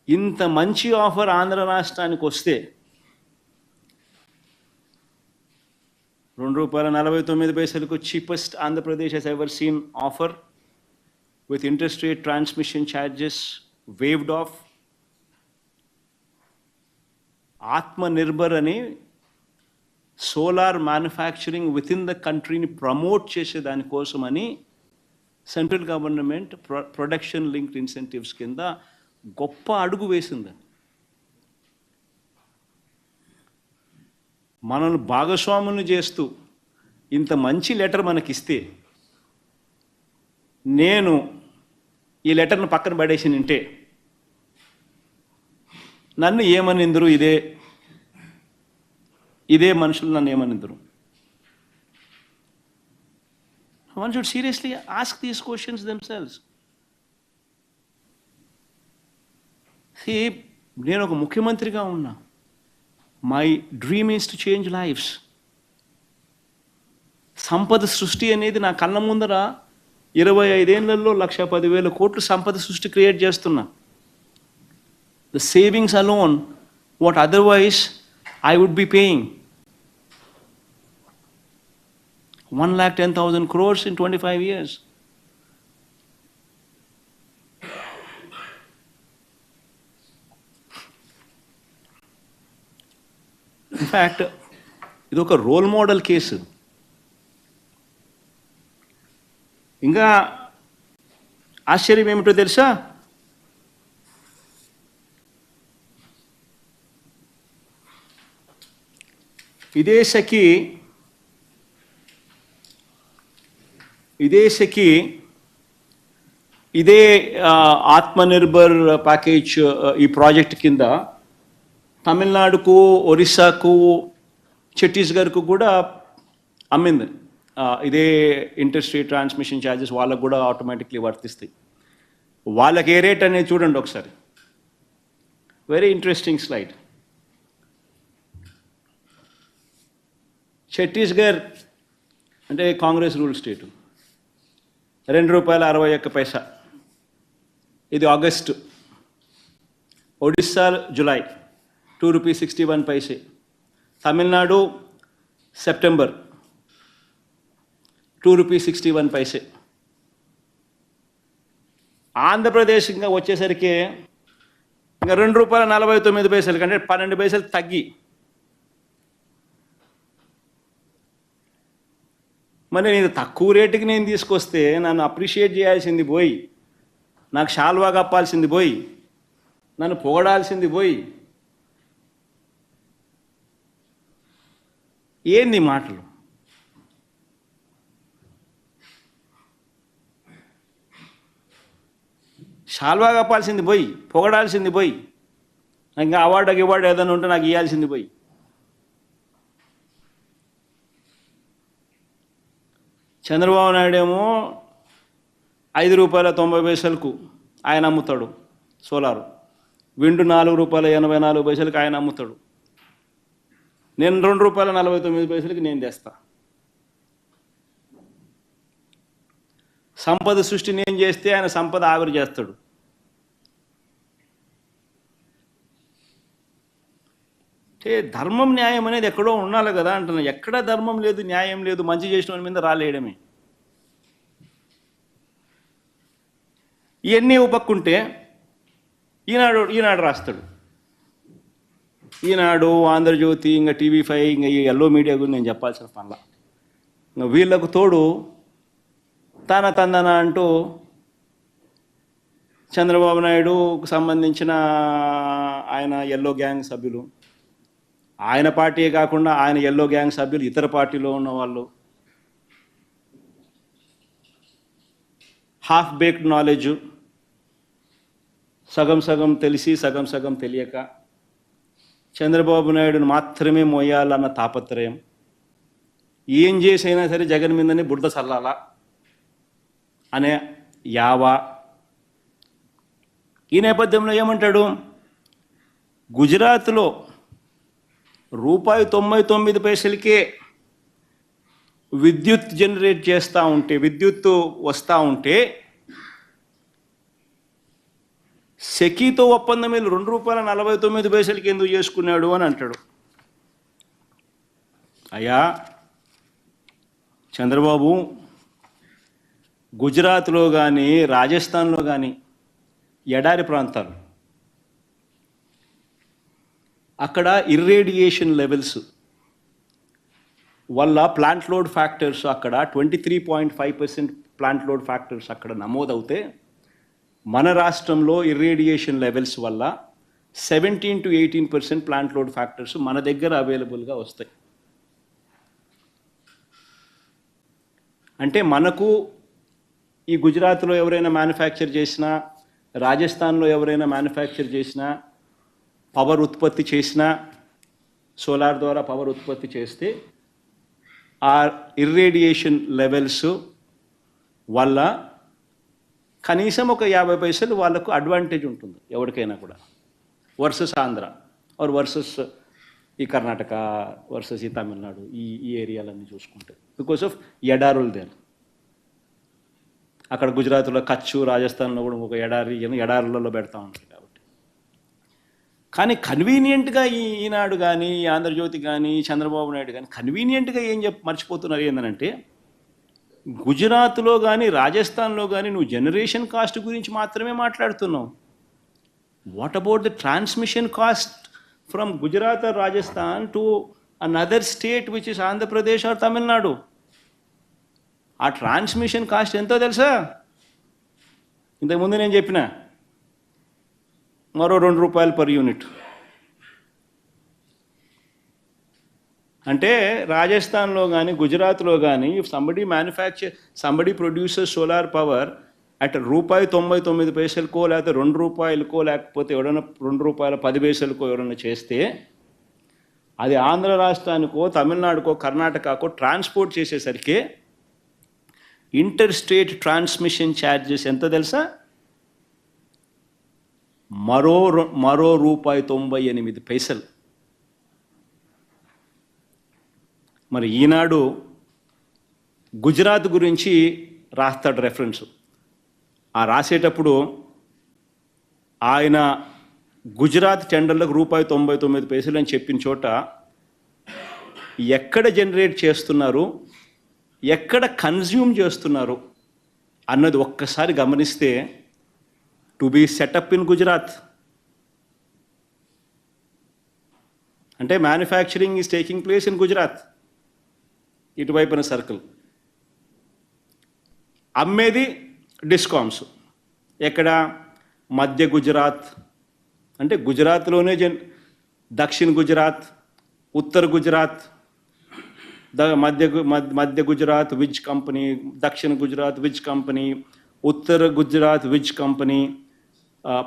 ఇంత మంచి offer Andhra రాష్ట్రానికి వస్తే ₹2.49 cheapest Andhra Pradesh has ever seen offer, with interstate transmission charges waived off. Atmanirbhar ani solar manufacturing within the country ni promote chese dani kosamani central government production linked incentives kinda goppa adugu vesindi. మనల్ని భాగస్వాములను చేస్తూ ఇంత మంచి letter మనకిస్తే నేను ఈ లెటర్ను పక్కన పడేసి నింటే నన్ను ఏమనిందరు, ఇదే మనుషులు నన్ను ఏమనిందరు? One should seriously ask these questions themselves. See, నేను ఒక ముఖ్యమంత్రిగా ఉన్నా. My dream is to change lives. సంపద సృష్టి అనేది నా కళ్ళ ముందర 25 ఏళ్లలో 1,10,000 కోట్లు సంపద సృష్టి క్రియేట్ చేస్తున్నా. The savings alone, what otherwise I would be paying. 1,10,000 crores in 25 years. In fact, ఇది ఒక రోల్ మోడల్ కేసు. ఇంకా ఆశ్చర్యం ఏమిటో తెలుసా? ఇదే ఆత్మనిర్భర్ ప్యాకేజ్ ఈ ప్రాజెక్ట్ కింద తమిళనాడుకు, ఒరిస్సాకు, ఛత్తీస్గఢ్కు కూడా అమ్మింది. ఇదే ఇంటర్స్టేట్ ట్రాన్స్మిషన్ ఛార్జెస్ వాళ్ళకు కూడా ఆటోమేటిక్లీ వర్తిస్తాయి. వాళ్ళకి ఏ రేట్ అనేది చూడండి ఒకసారి. Very interesting slide. ఛత్తీస్గఢ్ అంటే కాంగ్రెస్ రూల్ స్టేటు, ₹2.61. ఇది August. Odisha July ₹2.61. Tamil Nadu September ₹2.61. Andhra Pradesh ఇంకా వచ్చేసరికి ఇంకా ₹2.49 కంటే 12 పైసలు తగ్గి. మరి నేను తక్కువ రేటుకి నేను తీసుకొస్తే నన్ను అప్రిషియేట్ చేయాల్సింది పోయి, నాకు శాల్వా కప్పాల్సింది పోయి, నన్ను పొగడాల్సింది పోయి, ఏంది మాటలు? శాల్వా కప్పాల్సింది పోయి, పొగడాల్సింది పోయి, ఇంకా అవార్డు ఏదైనా ఉంటే నాకు ఇవ్వాల్సింది పోయి. చంద్రబాబు నాయుడు ఏమో ₹5.90 ఆయన అమ్ముతాడు సోలారు, విండు ₹4.84 ఆయన అమ్ముతాడు. నేను ₹2.49 నేను తెస్తా. సంపద సృష్టి నేను చేస్తే ఆయన సంపద ఆవిరి చేస్తాడు. అంటే ధర్మం న్యాయం అనేది ఎక్కడో ఉండాలి కదా అంటున్నా. ఎక్కడ ధర్మం లేదు, న్యాయం లేదు, మంచి చేసిన వాడి మీద రాలేయడమే. ఇవన్నీ ఉపక్కుంటే ఈనాడు రాస్తాడు. ఈనాడు, ఆంధ్రజ్యోతి, ఇంకా TV5, ఇంకా ఈ ఎల్లో మీడియా గురించి నేను చెప్పాల్సిన పనిలా. ఇంకా వీళ్ళకు తోడు తందన అంటూ చంద్రబాబు నాయుడుకు సంబంధించిన ఆయన ఎల్లో గ్యాంగ్ సభ్యులు, ఆయన పార్టీయే కాకుండా ఆయన ఎల్లో గ్యాంగ్ సభ్యులు ఇతర పార్టీలో ఉన్న వాళ్ళు, హాఫ్ బేక్డ్ నాలెడ్జ్, సగం సగం తెలిసి సగం సగం తెలియక చంద్రబాబు నాయుడును మాత్రమే మోయాలన్న తాపత్రయం, ఏం చేసైనా సరే జగన్ మీదనే బురద చల్లాలా అనే యావా. ఈ నేపథ్యంలో ఏమంటాడు? గుజరాత్లో ₹99 విద్యుత్ జనరేట్ చేస్తూ ఉంటే, విద్యుత్తు వస్తూ ఉంటే సెకీతో ఒప్పందం వీళ్ళు ₹2.49 ఎందుకు చేసుకున్నాడు అని అంటాడు. అయ్యా చంద్రబాబు, గుజరాత్లో కానీ రాజస్థాన్లో కానీ ఎడారి ప్రాంతాలు, అక్కడ ఇర్రేడియేషన్ లెవెల్స్ వల్ల ప్లాంట్ లోడ్ ఫ్యాక్టర్స్ అక్కడ 23.5% ప్లాంట్ లోడ్ ఫ్యాక్టర్స్ అక్కడ నమోదవుతే, మన రాష్ట్రంలో ఇర్రేడియేషన్ లెవెల్స్ వల్ల 17 to 18% ప్లాంట్ లోడ్ ఫ్యాక్టర్స్ మన దగ్గర అవైలబుల్గా వస్తాయి. అంటే మనకు ఈ గుజరాత్లో ఎవరైనా మ్యానుఫ్యాక్చర్ చేసినా, రాజస్థాన్లో ఎవరైనా మ్యానుఫ్యాక్చర్ చేసినా, పవర్ ఉత్పత్తి చేసినా, సోలార్ ద్వారా పవర్ ఉత్పత్తి చేస్తే ఆ ఇర్రేడియేషన్ లెవెల్స్ వల్ల కనీసం ఒక 50 పైసలు వాళ్ళకు అడ్వాంటేజ్ ఉంటుంది ఎవరికైనా కూడా, వర్సెస్ ఆంధ్ర ఆర్ వర్సెస్ ఈ కర్ణాటక, వర్సెస్ ఈ తమిళనాడు, ఈ ఏరియాలన్నీ చూసుకుంటే, బికాస్ ఆఫ్ ఎడారులు దేర్. అక్కడ గుజరాత్లో కచ్చు, రాజస్థాన్లో కూడా ఒక ఎడారులలో పెడతా ఉంటారు కాబట్టి. కానీ కన్వీనియంట్గా ఈనాడు కానీ, ఆంధ్రజ్యోతి కానీ, చంద్రబాబు నాయుడు కానీ కన్వీనియంట్గా ఏం మర్చిపోతున్నారు ఏంటంటే, గుజరాత్లో కానీ రాజస్థాన్లో కానీ నువ్వు జనరేషన్ కాస్ట్ గురించి మాత్రమే మాట్లాడుతున్నావు. What about the transmission cost from Gujarat are Rajasthan to another state which is Andhra Pradesh are Tamil Nadu? ఆ ట్రాన్స్మిషన్ కాస్ట్ ఎంతో తెలుసా? ఇంతకుముందు నేను చెప్పిన మరో ₹2 per యూనిట్. అంటే రాజస్థాన్లో కానీ గుజరాత్లో కానీ somebody producer solar power at ₹1.99 లేకపోతే ₹2 లేకపోతే ఎవడన్నా ₹2.10 ఎవడన్నా చేస్తే, అది ఆంధ్ర రాష్ట్రానికో, తమిళనాడుకో, కర్ణాటకకో ట్రాన్స్పోర్ట్ చేసేసరికి ఇంటర్ స్టేట్ ట్రాన్స్మిషన్ ఛార్జెస్ ఎంత తెలుసా? మరో ₹1.98. మరి ఈనాడు గుజరాత్ గురించి రాస్తాడు రెఫరెన్స్. ఆ రాసేటప్పుడు ఆయన గుజరాత్ టెండర్లకు ₹99 అని చెప్పిన చోట ఎక్కడ జనరేట్ చేస్తున్నారు, ఎక్కడ కన్జ్యూమ్ చేస్తున్నారు అన్నది ఒక్కసారి గమనిస్తే, to be set up in Gujarat అంటే manufacturing is taking place in Gujarat, ఇటువైపున సర్కిల్. అమ్మేది డిస్కామ్స్ ఎక్కడ? మధ్య గుజరాత్, అంటే గుజరాత్లోనే దక్షిణ గుజరాత్, ఉత్తర గుజరాత్, మధ్య Gujarat Vij company, Dakshin Gujarat Vij company, Uttar Gujarat Vij company,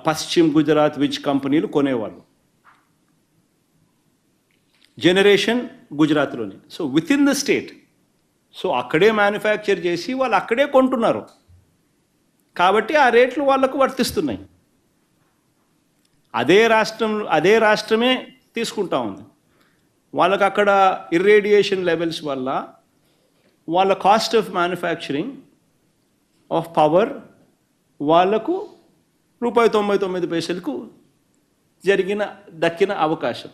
Paschim Gujarat Vij కంపెనీలు కొనేవాళ్ళు. జనరేషన్ గుజరాత్లోనే. So within the state, so అక్కడే మ్యానుఫ్యాక్చర్ చేసి వాళ్ళు అక్కడే కొంటున్నారు కాబట్టి ఆ రేట్లు వాళ్లకు వర్తిస్తున్నాయి. అదే రాష్ట్రమే తీసుకుంటా ఉంది. వాళ్ళకు అక్కడ ఇర్రేడియేషన్ లెవెల్స్ వల్ల వాళ్ళ cost of manufacturing of power వాళ్లకు ₹99 దక్కిన అవకాశం.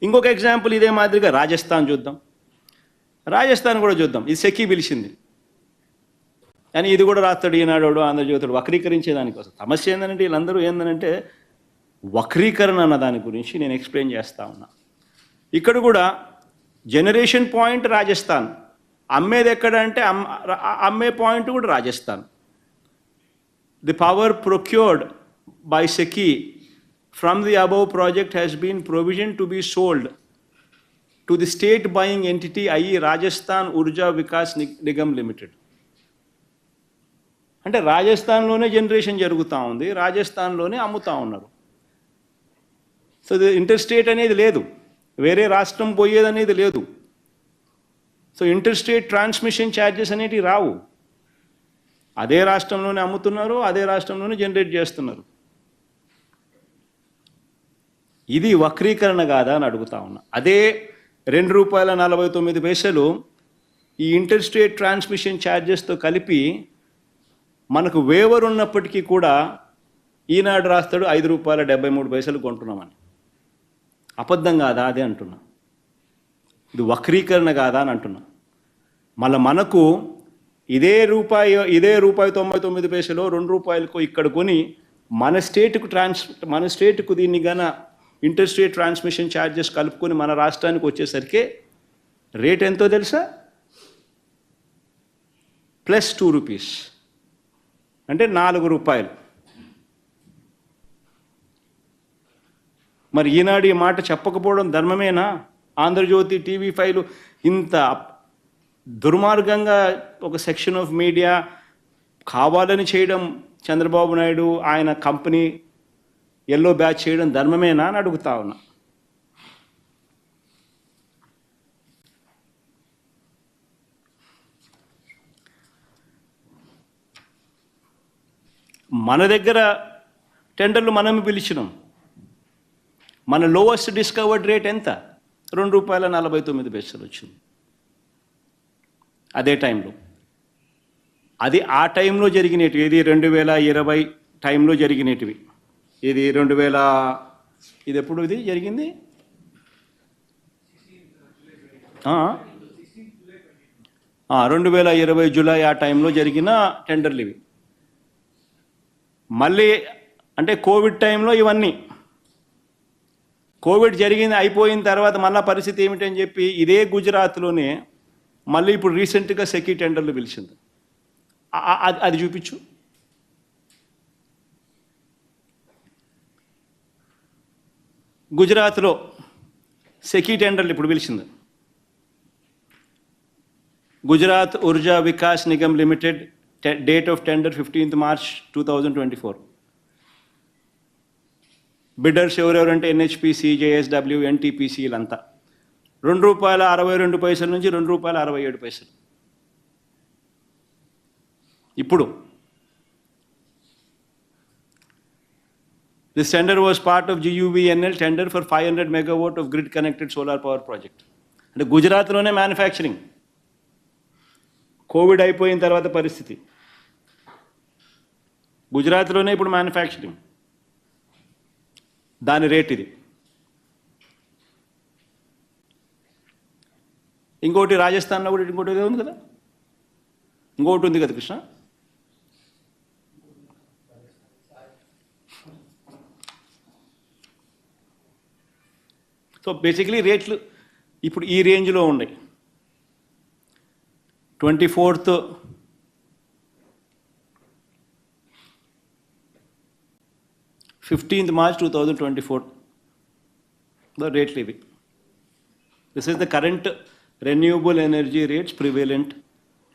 ఇంకొక ఎగ్జాంపుల్ ఇదే మాదిరిగా రాజస్థాన్ చూద్దాం. రాజస్థాన్ కూడా చూద్దాం. ఇది సెకీ పిలిచింది అని ఇది కూడా రాస్తాడు ఈనాడు, ఆంధ్రజ్యోతుడు వక్రీకరించేదానికోసం. సమస్య ఏంటంటే వీళ్ళందరూ ఏంటంటే వక్రీకరణ అన్న దాని గురించి నేను ఎక్స్ప్లెయిన్ చేస్తా ఉన్నా. ఇక్కడ కూడా జనరేషన్ పాయింట్ రాజస్థాన్, అమ్మేది ఎక్కడ అంటే అమ్మే పాయింట్ కూడా Rajasthan. The power procured by SECI from the above project has been provisioned to be sold to the state buying entity, i.e. Rajasthan Urja Vikas Nigam Limited. అంటే రాజస్థాన్లోనే జనరేషన్ జరుగుతూ ఉంది, రాజస్థాన్లోనే అమ్ముతూ ఉన్నారు. సో ఇంటర్ స్టేట్ అనేది లేదు, వేరే రాష్ట్రం పోయేది అనేది లేదు. So inter state transmission charges అనేటివి రావు. అదే రాష్ట్రంలోనే అమ్ముతున్నారు, అదే రాష్ట్రంలోనే జనరేట్ చేస్తున్నారు. ఇది వక్రీకరణ కాదా అని అడుగుతా ఉన్నా. అదే ₹2.49 ఈ ఇంటర్ స్టేట్ ట్రాన్స్మిషన్ ఛార్జెస్తో కలిపి మనకు వేవర్ ఉన్నప్పటికీ కూడా ఈనాడు రాస్తాడు ₹5.73 కొంటున్నామని. అబద్ధం కాదా అదే అంటున్నా. ఇది వక్రీకరణ కాదా అని అంటున్నా. మళ్ళీ మనకు ఇదే ₹1.99 ₹2 ఇక్కడ కొని మన స్టేట్కు దీన్ని గన ఇంటర్ స్టేట్ ట్రాన్స్మిషన్ ఛార్జెస్ కలుపుకొని మన రాష్ట్రానికి వచ్చేసరికి రేట్ ఎంతో తెలుసా? +2 అంటే ₹4. మరి ఈనాడు ఈ మాట చెప్పకపోవడం ధర్మమేనా? ఆంధ్రజ్యోతి, TV5 ఇంత దుర్మార్గంగా ఒక సెక్షన్ ఆఫ్ మీడియా కావాలని చేయడం, చంద్రబాబు నాయుడు ఆయన కంపెనీ ఎల్లో బ్యాచ్ చేయడం ధర్మమేనా అని అడుగుతా ఉన్నా. మన దగ్గర టెండర్లు మనమే పిలిచినాం. మన లోవెస్ట్ డిస్కవర్డ్ రేట్ ఎంత? ₹2.49 వచ్చింది అదే టైంలో. అది ఆ టైంలో జరిగినవి. ఇది 2020 టైంలో జరిగినవి. ఇది ఇది ఎప్పుడు ఇది జరిగింది? 2020 జూలై ఆ టైంలో జరిగిన టెండర్లు ఇవి. మళ్ళీ అంటే కోవిడ్ టైంలో ఇవన్నీ. కోవిడ్ అయిపోయిన తర్వాత మళ్ళీ పరిస్థితి ఏమిటని చెప్పి ఇదే గుజరాత్లోనే మళ్ళీ ఇప్పుడు రీసెంట్గా సెకీ టెండర్లు పిలిచింది. అది చూపించు. గుజరాత్లో సెకీ టెండర్లు ఇప్పుడు పిలిచింది. Gujarat Urja Vikas Nigam limited, date of tender 15th March 2024. Bidders ఎవరెవరంటే NHPC, JSW, NTPC ఇలంతా. ₹2.62 నుంచి ₹2.67. ఇప్పుడు this tender was part of GUVNL tender for 500 megawatt of grid connected solar power project. అంటే గుజరాత్లోనే మ్యానుఫ్యాక్చరింగ్. కోవిడ్ అయిపోయిన తర్వాత పరిస్థితి గుజరాత్లోనే ఇప్పుడు మ్యానుఫ్యాక్చరింగ్. దాని రేట్ ఇది. ఇంకోటి రాజస్థాన్లో కూడా ఇంకోటి ఉంది కదా, ఇంకోటి ఉంది కదా కృష్ణ. సో బేసికలీ రేట్లు ఇప్పుడు ఈ రేంజ్లో ఉన్నాయి. 24th March 2024 the రేట్లు ఇవి. This is the current renewable energy rates prevalent.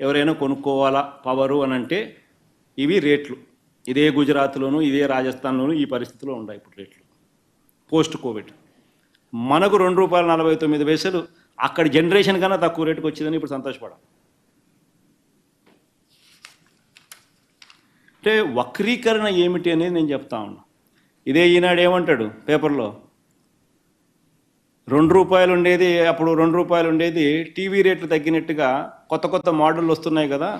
ఎవరైనా కొనుక్కోవాలా పవరు అని అంటే ఇవి రేట్లు. ఇదే గుజరాత్లోను ఇదే రాజస్థాన్లోను ఈ పరిస్థితిలో ఉన్నాయి ఇప్పుడు రేట్లు పోస్ట్ కోవిడ్. మనకు ₹2.49 అక్కడ జనరేషన్ కన్నా తక్కువ రేటుకి వచ్చిందని ఇప్పుడు సంతోషపడాలి. అంటే వక్రీకరణ ఏమిటి అనేది నేను చెప్తా ఉన్నా. ఇదే ఈనాడు ఏమంటాడు పేపర్లో, ₹2 ఉండేది అప్పుడు ₹2 ఉండేది టీవీ రేట్లు తగ్గినట్టుగా కొత్త కొత్త మోడళ్ళు వస్తున్నాయి కదా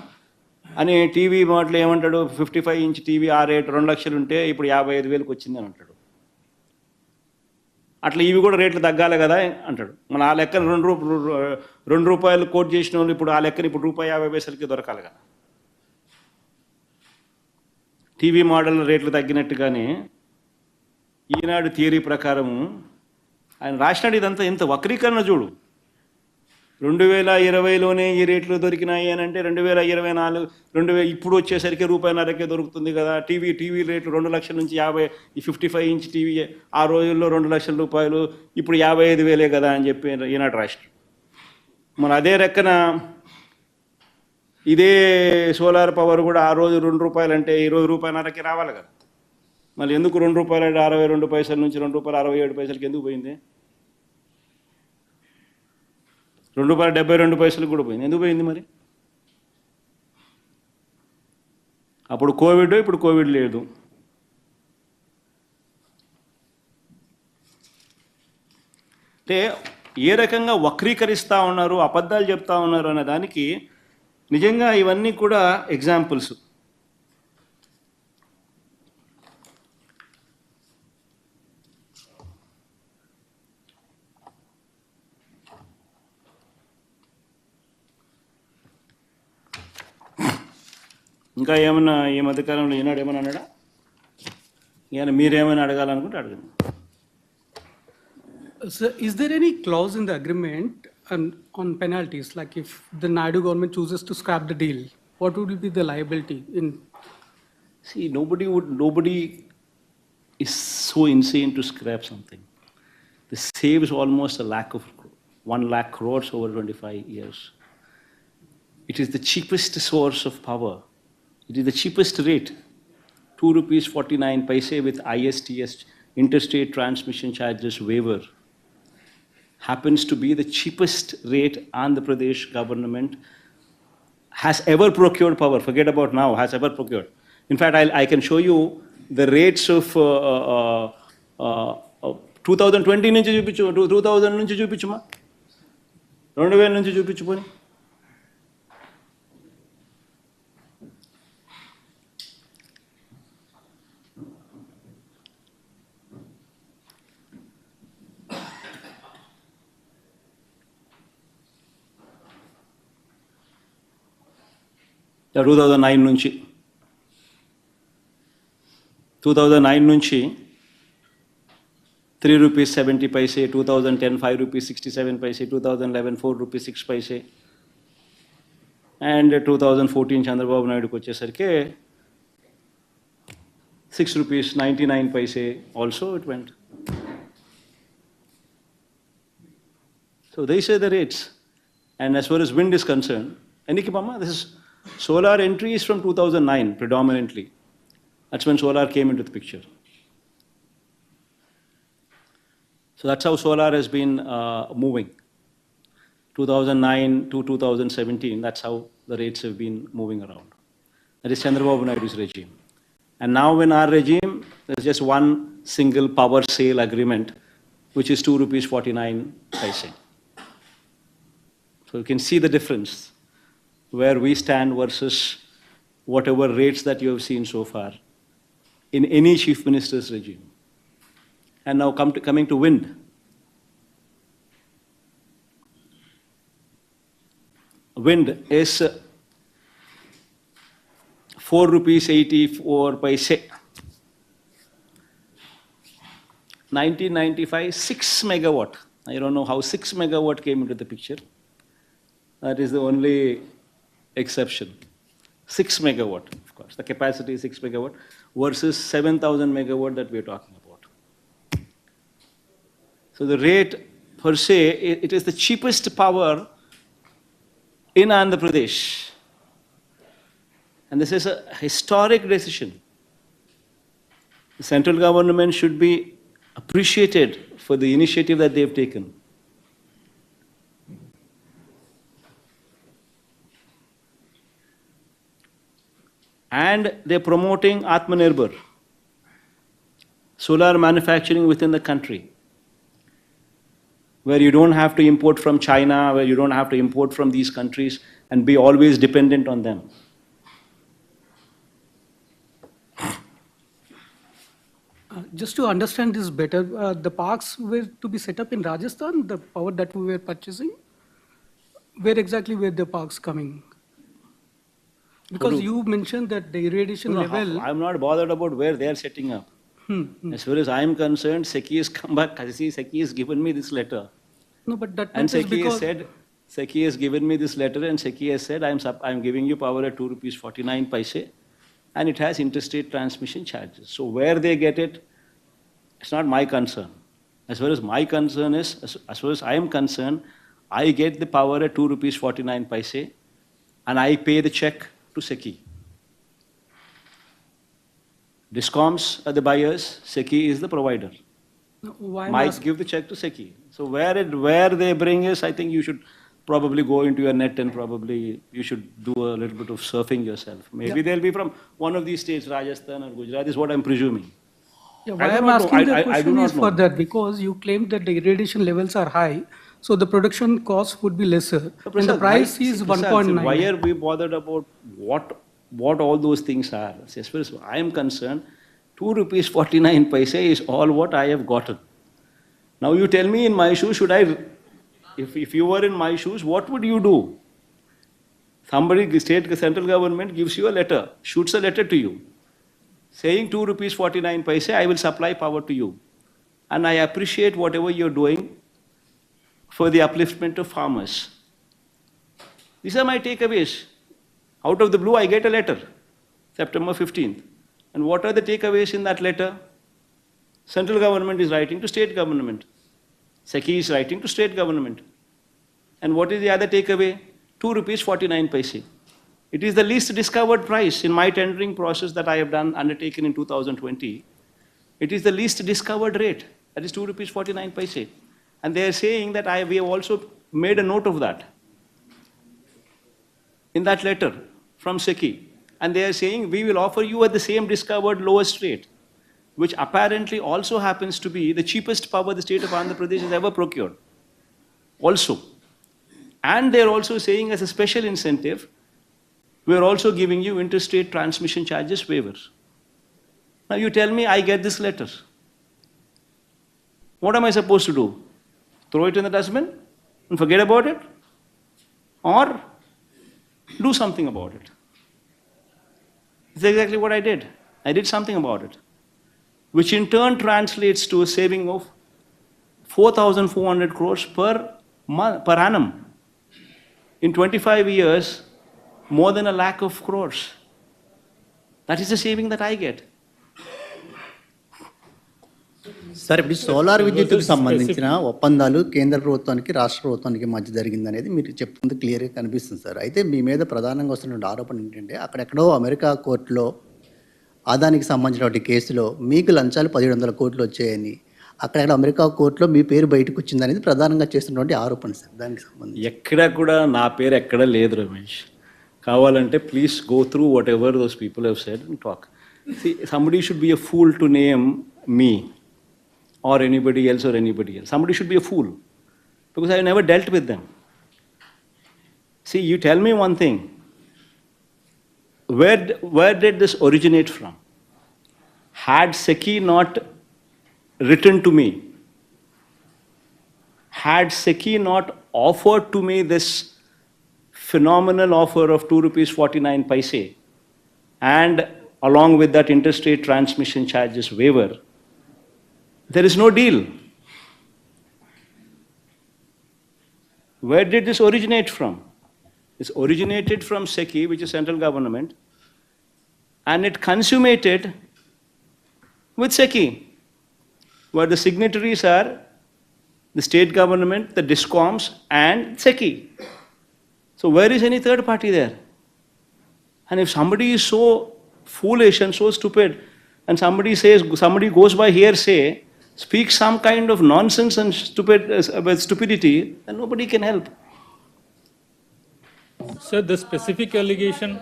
అని టీవీ మోడల్ ఏమంటాడు, 55 ఇంచ్ టీవీ ఆ రేటు 2 లక్షలు ఉంటే ఇప్పుడు 55,000కి వచ్చింది అని అంటాడు. అట్లా ఇవి కూడా రేట్లు తగ్గాలి కదా అంటాడు. మన ఆ లెక్కన ₹2 కోట్ చేసిన వాళ్ళు ఇప్పుడు ఆ లెక్కన ఇప్పుడు ₹1.50కి దొరకాలి కదా. టీవీ మోడల్ రేట్లు తగ్గినట్టుగానే ఈనాడు థియరీ ప్రకారం ఆయన రాసినాడు. ఇదంతా ఎంత వక్రీకరణ చూడు. 2020లోనే ఈ రేట్లు దొరికినాయి అని అంటే 2024 ఇప్పుడు వచ్చేసరికి ₹1.50కే దొరుకుతుంది కదా. టీవీ రేట్లు 2 లక్షల నుంచి 50, ఈ 55 ఇంచ్ టీవీ ఆ రోజుల్లో ₹2 లక్షల, ఇప్పుడు 55,000 కదా అని చెప్పి ఈనాడు రాష్ట్రం. మరి అదే రెక్కన ఇదే సోలార్ పవర్ కూడా ఆ రోజు ₹2 అంటే ఈరోజు ₹1.50కి రావాలి కదా. మళ్ళీ ఎందుకు ₹2.62 నుంచి ₹2.67కి ఎందుకు పోయింది? ₹2.72 కూడా పోయింది. ఎందుకు పోయింది మరి? అప్పుడు కోవిడ్, ఇప్పుడు కోవిడ్ లేదు. అంటే ఏ రకంగా వక్రీకరిస్తూ ఉన్నారు, అబద్ధాలు చెప్తా ఉన్నారు అనే దానికి నిజంగా ఇవన్నీ కూడా ఎగ్జాంపుల్స్. ఇంకా ఏమన్నా ఈ మధ్యకాలంలో ఈనాడు ఏమన్నా అన్నాడా? ఈయన మీరేమైనా అడగాలనుకుంటే అడగండి. So, is there any clause in the agreement on penalties? Like if the Naidu government chooses to scrap the deal, what would be the liability? See, nobody is so insane to scrap something. This saves almost 1 lakh crores over 25 years. It is the cheapest source of power. It is the cheapest rate, ₹2.49 with ISTS, interstate transmission charges waiver. Happens to be the cheapest rate Andhra Pradesh government has ever procured power. Forget about now, has ever procured. In fact, I can show you the rates of 2020 నుంచి చూపించు, 2000 నుంచి చూపించుమా, 2000 నుంచి చూపించుకొని. నుంచి 2009 నుంచి ₹3.70, 2010 ₹5.67, 2011 ₹4.06, and 2014 Chandrababu నాయుడుకి వచ్చేసరికి ₹6.99 also it went. So these are the rates. And as far as wind is concerned, ఎనికి మమ్మ this is solar entry is from 2009 predominantly. That's when solar came into the picture. So that's how solar has been moving. 2009 to 2017, that's how the rates have been moving around. That is Chandrababu Naidu's regime. And now in our regime, there's just one single power sale agreement, which is ₹2.49. So you can see the difference where we stand versus whatever rates that you have seen so far in any chief minister's regime. And now coming to wind. Wind is ₹4.84. 1995, 6 megawatt. I don't know how 6 megawatt came into the picture. That is the only exception. 6 megawatt, of course. The capacity is 6 megawatt versus 7,000 megawatt that we are talking about. So the rate per se, it is the cheapest power in Andhra Pradesh. And this is a historic decision. The central government should be appreciated for the initiative that they have taken. And they're promoting Atmanirbhar, solar manufacturing within the country, where you don't have to import from China, where you don't have to import from these countries and be always dependent on them. Just to understand this better, the parks were to be set up in Rajasthan, the power that we were purchasing? Where exactly were the parks coming? Because you mentioned that the irradiation level... I'm not bothered about where they're setting up. As far as I'm concerned, SECI has come back. SECI has given me this letter. No, but that and is because... SECI has given me this letter and SECI has said, I'm giving you power at 2 rupees 49 paise and it has interstate transmission charges. So where they get it, it's not my concern. As far as my concern is, as far as I am concerned, I get the power at 2 rupees 49 paise and I pay the check to SECI. Discoms are the buyers, SECI is the provider. Why Might give the check to SECI. So where they bring is, I think you should probably go into your net and probably you should do a little bit of surfing yourself. Maybe they'll be from one of these states, Rajasthan or Gujarat, is what I'm presuming. Yeah, why I'm asking the question is for that, because you claimed that the irradiation levels are high, so the production cost would be lesser, and the price is 1.9. Why are we bothered about what all those things are? As far as I am concerned, 2 rupees 49 paise is all what I have gotten. Now you tell me in my shoes, if you were in my shoes, what would you do? Somebody, the central government gives you a letter, shoots a letter to you, saying 2 rupees 49 paise, I will supply power to you. And I appreciate whatever you're doing for the upliftment of farmers. These are my takeaways. Out of the blue, I get a letter, September 15th. And what are the takeaways in that letter? Central government is writing to state government. SECI is writing to state government. And what is the other takeaway? 2 rupees 49 paise. It is the least discovered price in my tendering process that I have undertaken in 2020. It is the least discovered rate. That is 2 rupees 49 paise. And they are saying that we have also made a note of that in that letter from SECI. And they are saying we will offer you at the same discovered lowest rate, which apparently also happens to be the cheapest power the state of Andhra Pradesh has ever procured. Also. And they're also saying as a special incentive, we're also giving you interstate transmission charges waivers. Now you tell me I get this letter. What am I supposed to do? Throw it in the dustbin and forget about it? Or do something about it? It's exactly what I did. I did something about it, which in turn translates to a saving of 4,400 crores per annum. In 25 years, more than 1 lakh of crores. That is the saving that I get. Sir ఇప్పుడు solar విద్యుత్తుకు సంబంధించిన ఒప్పందాలు కేంద్ర ప్రభుత్వానికి రాష్ట్ర ప్రభుత్వానికి మధ్య జరిగిందనేది మీరు చెప్తుంది క్లియర్గా కనిపిస్తుంది సార్. అయితే మీ మీద ప్రధానంగా వస్తున్న ఆరోపణ ఏంటంటే అక్కడెక్కడో అమెరికా కోర్టులో ఆదానికి సంబంధించినటువంటి కేసులో మీకు లంచాలు 1,700 కోట్లు వచ్చాయని అక్కడెక్కడ అమెరికా కోర్టులో మీ పేరు బయటకు వచ్చిందనేది ప్రధానంగా చేస్తున్నటువంటి ఆరోపణ సార్. దానికి సంబంధించి ఎక్కడ కూడా నా పేరు ఎక్కడ లేదు రమేష్. కావాలంటే please go through what ever those people have said and talk. Somebody should be a fool to name me or anybody else. Somebody should be a fool because I never dealt with them. See, you tell me one thing. Where did this originate from? Had SECI not written to me, had SECI not offered to me this phenomenal offer of 2 rupees 49 paise and along with that interstate transmission charges waiver, there is no deal. Where did this originate from? This originated from SECI, which is central government, and it consummated with SECI, where the signatories are the state government, the DISCOMs, and SECI. So where is any third party there? And if somebody is so foolish and so stupid, and somebody goes by hearsay, speaks some kind of nonsense and stupidity, then nobody can help. Sir, the specific allegation.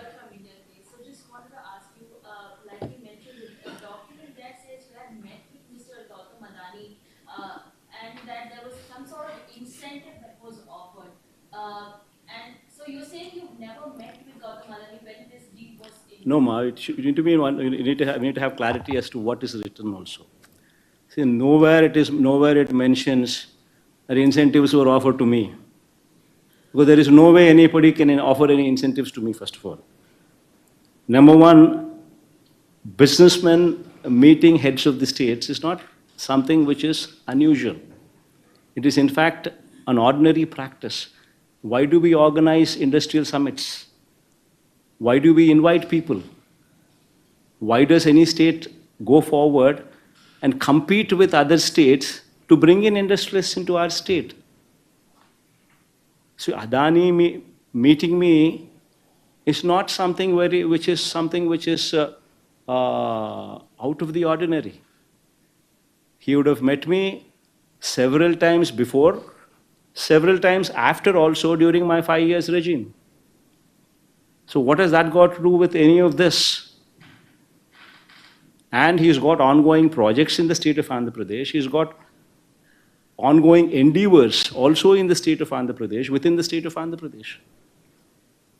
So just wanted to ask you, like you mentioned, a document that says you had met with Mr. Gautam Adani, and that there was some sort of incentive that was offered. And so you're saying you've never met with Gautam Adani when this deal was in? No, Ma, you need to have clarity as to what is written also. See, nowhere it mentions that incentives were offered to me. Because there is no way anybody can offer any incentives to me, first of all. Number one, businessmen meeting heads of the states is not something which is unusual. It is in fact an ordinary practice. Why do we organize industrial summits? Why do we invite people? Why does any state go forward and compete with other states to bring in industrialists into our state? So Adani meeting me is not something which is out of the ordinary. He would have met me several times before, several times after also during my 5 years regime. So what has that got to do with any of this? And he's got ongoing projects in the state of Andhra Pradesh. He's got ongoing endeavors also in the state of Andhra Pradesh, within the state of Andhra Pradesh.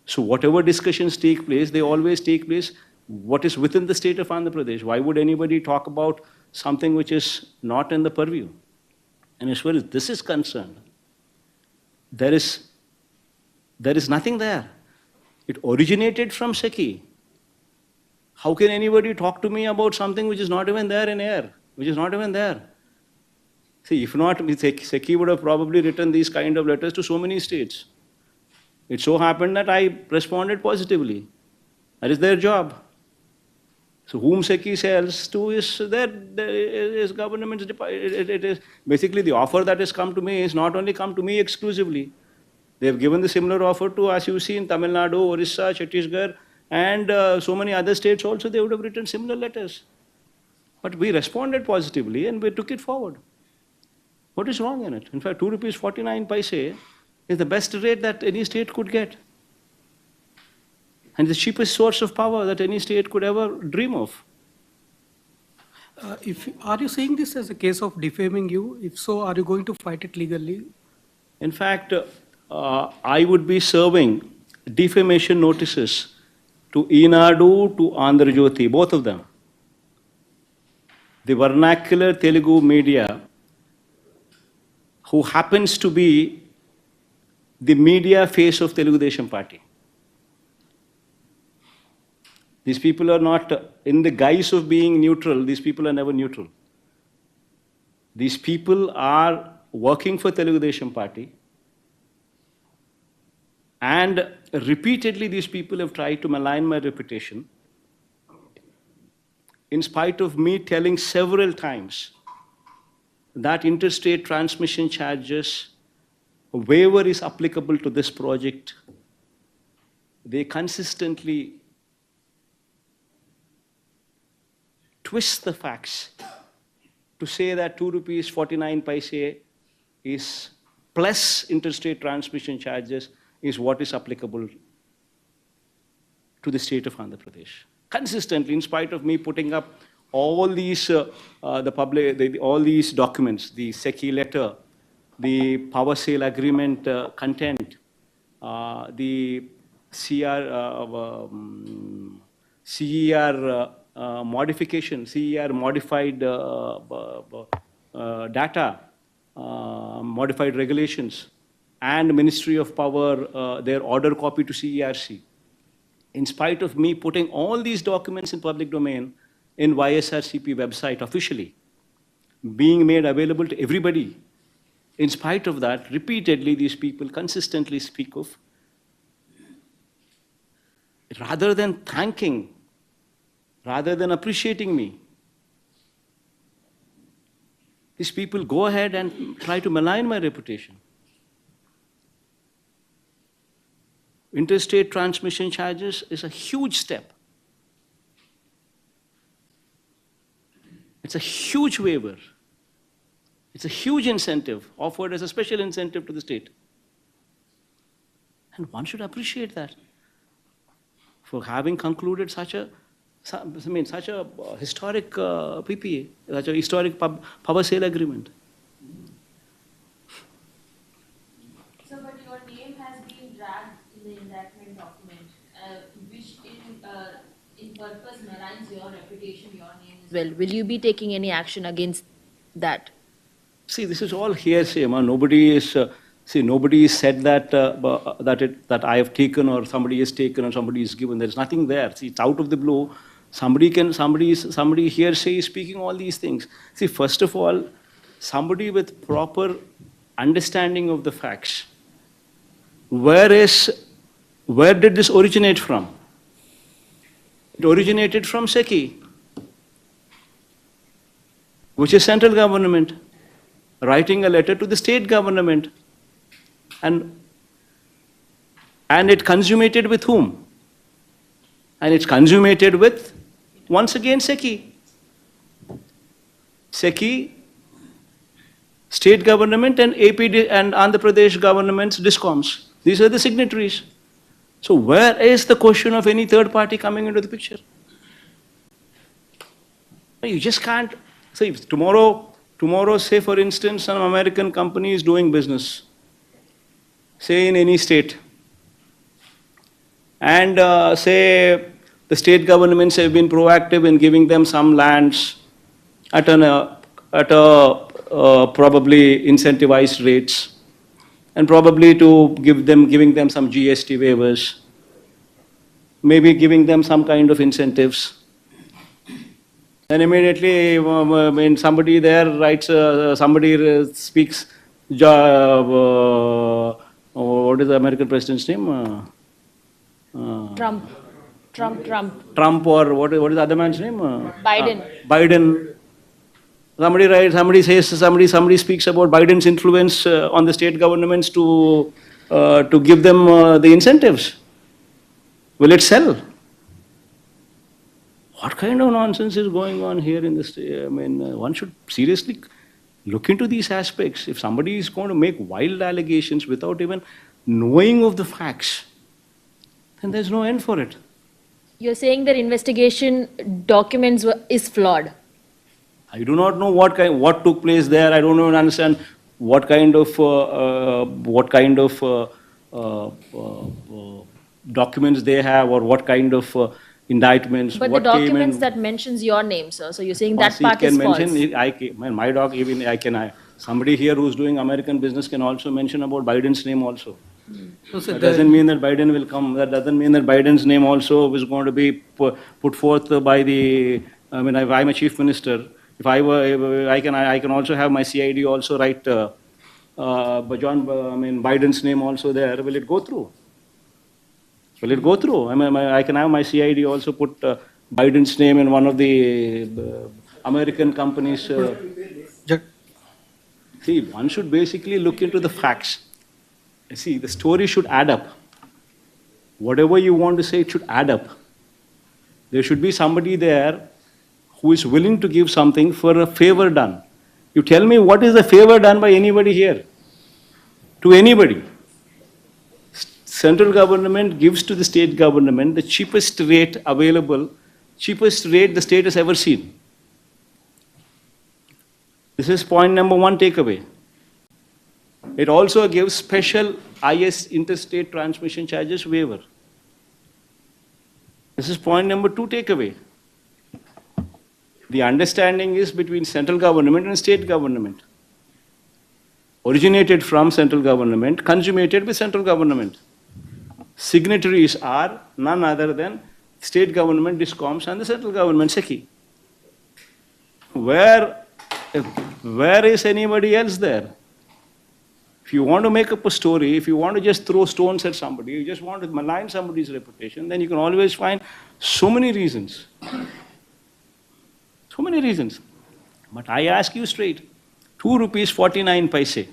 So whatever discussions take place, they always take place what is within the state of Andhra Pradesh. Why would anybody talk about something which is not in the purview? And as far as this is concerned, there is nothing there. It originated from SECI. How can anybody talk to me about something which is not even there in air, which is not even there? See, if not, SECI would have probably written these kind of letters to so many states. It so happened that I responded positively. That is their job. So whom SECI sells to is government's department. It is basically the offer that has come to me is not only come to me exclusively. They have given the similar offer to, as you see, in Tamil Nadu, Orissa, Chhattisgarh, and so many other states also. They would have written similar letters. But we responded positively and we took it forward. What is wrong in it? In fact, 2.49 rupees is the best rate that any state could get. And the cheapest source of power that any state could ever dream of. Are you saying this as a case of defaming you? If so, are you going to fight it legally? In fact, I would be serving defamation notices to Eenadu, to Andhra Jyoti, both of them. The vernacular Telugu media, who happens to be the media face of Telugu Desam Party. These people are not, in the guise of being neutral, these people are never neutral. These people are working for Telugu Desam Party, and repeatedly these people have tried to malign my reputation, in spite of me telling several times that interstate transmission charges waiver is applicable to this project. They consistently twist the facts to say that 2.49 rupees is plus interstate transmission charges is what is applicable to the state of Andhra Pradesh. Consistently, in spite of me putting up all these all these documents, the SECI letter, the power sale agreement content, the CER modification, CER modified data, modified regulations, and Ministry of Power, their order copy to CERC. In spite of me putting all these documents in public domain in YSRCP website officially, being made available to everybody, In spite of that, repeatedly these people consistently speak of, rather than thanking, rather than appreciating me, these people go ahead and try to malign my reputation. Interstate transmission charges is a huge step. It's a huge waiver. It's a huge incentive offered as a special incentive to the state. And one should appreciate that for having concluded such a historic PPA, such a historic power sale agreement. So, but your name has been dragged in the indictment document, which in purpose maligns your reputation, your name as well. Will you be taking any action against that? See, this is all hearsay. Nobody is said that I have taken or somebody has taken or somebody is given. There is nothing there. See, it's out of the blue. Somebody hearsay is speaking all these things. See, first of all, somebody with proper understanding of the facts. Where did this originate from? It originated from SECI, which is central government, writing a letter to the state government. And it consummated with whom? And it's consummated with, once again, SECI. SECI, state government, and AP and Andhra Pradesh government's DISCOMs. These are the signatories. So where is the question of any third party coming into the picture? You just can't. See, tomorrow, say for instance, an American company is doing business, say in any state, and say the state governments have been proactive in giving them some lands at probably incentivized rates, and probably to giving them some GST waivers, maybe giving them some kind of incentives. And immediately, when somebody there writes, somebody speaks, what is the American president's name? Trump. Trump, or what is the other man's name? Biden. Biden. Somebody writes, somebody speaks about Biden's influence on the state governments to give them the incentives. Will it sell? What kind of nonsense is going on here in this? One should seriously look into these aspects. If somebody is going to make wild allegations without even knowing of the facts, then there's no end for it. You're saying that investigation documents is flawed. I do not know what took place there. I don't even understand what kind of documents they have, or what kind of indictments. But the documents that mentions your name, sir. So you're saying that part is false. Somebody here who's doing American business can also mention about Biden's name also. That doesn't mean that Biden will come. That doesn't mean that Biden's name also is going to be put forth by the. If I'm a chief minister, if I were, I can also have my CID also write Biden's name also there. Will it go through? Will it go through? I can have my CID also put Biden's name in one of the American companies. See, one should basically look into the facts. See, the story should add up. Whatever you want to say, it should add up. There should be somebody there who is willing to give something for a favor done. You tell me, what is the favor done by anybody here? To anybody. Central government gives to the state government the cheapest rate available, cheapest rate the state has ever seen. This is point number one takeaway. It also gives special IS interstate transmission charges waiver. This is point number two takeaway. The understanding is between central government and state government. Originated from central government, consummated with central government. Signatories are none other than state government, DISCOMs, and the central government, SECI. Where is anybody else there? If you want to make up a story, if you want to just throw stones at somebody, you just want to malign somebody's reputation, then you can always find so many reasons. So many reasons. But I ask you straight, 2 rupees 49 paise.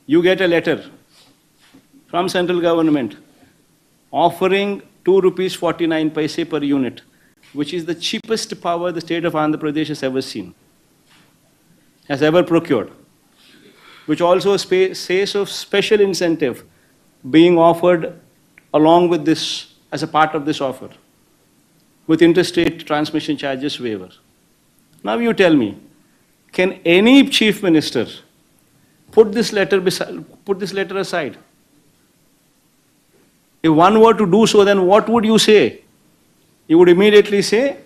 You get a letter from central government offering 2 rupees 49 paise per unit, which is the cheapest power the state of Andhra Pradesh has ever seen, has ever procured, which also says of special incentive being offered along with this, as a part of this offer, with interstate transmission charges waiver. Now you tell me, can any chief minister put this letter aside? If one were to do so, then what would you say? You would immediately say,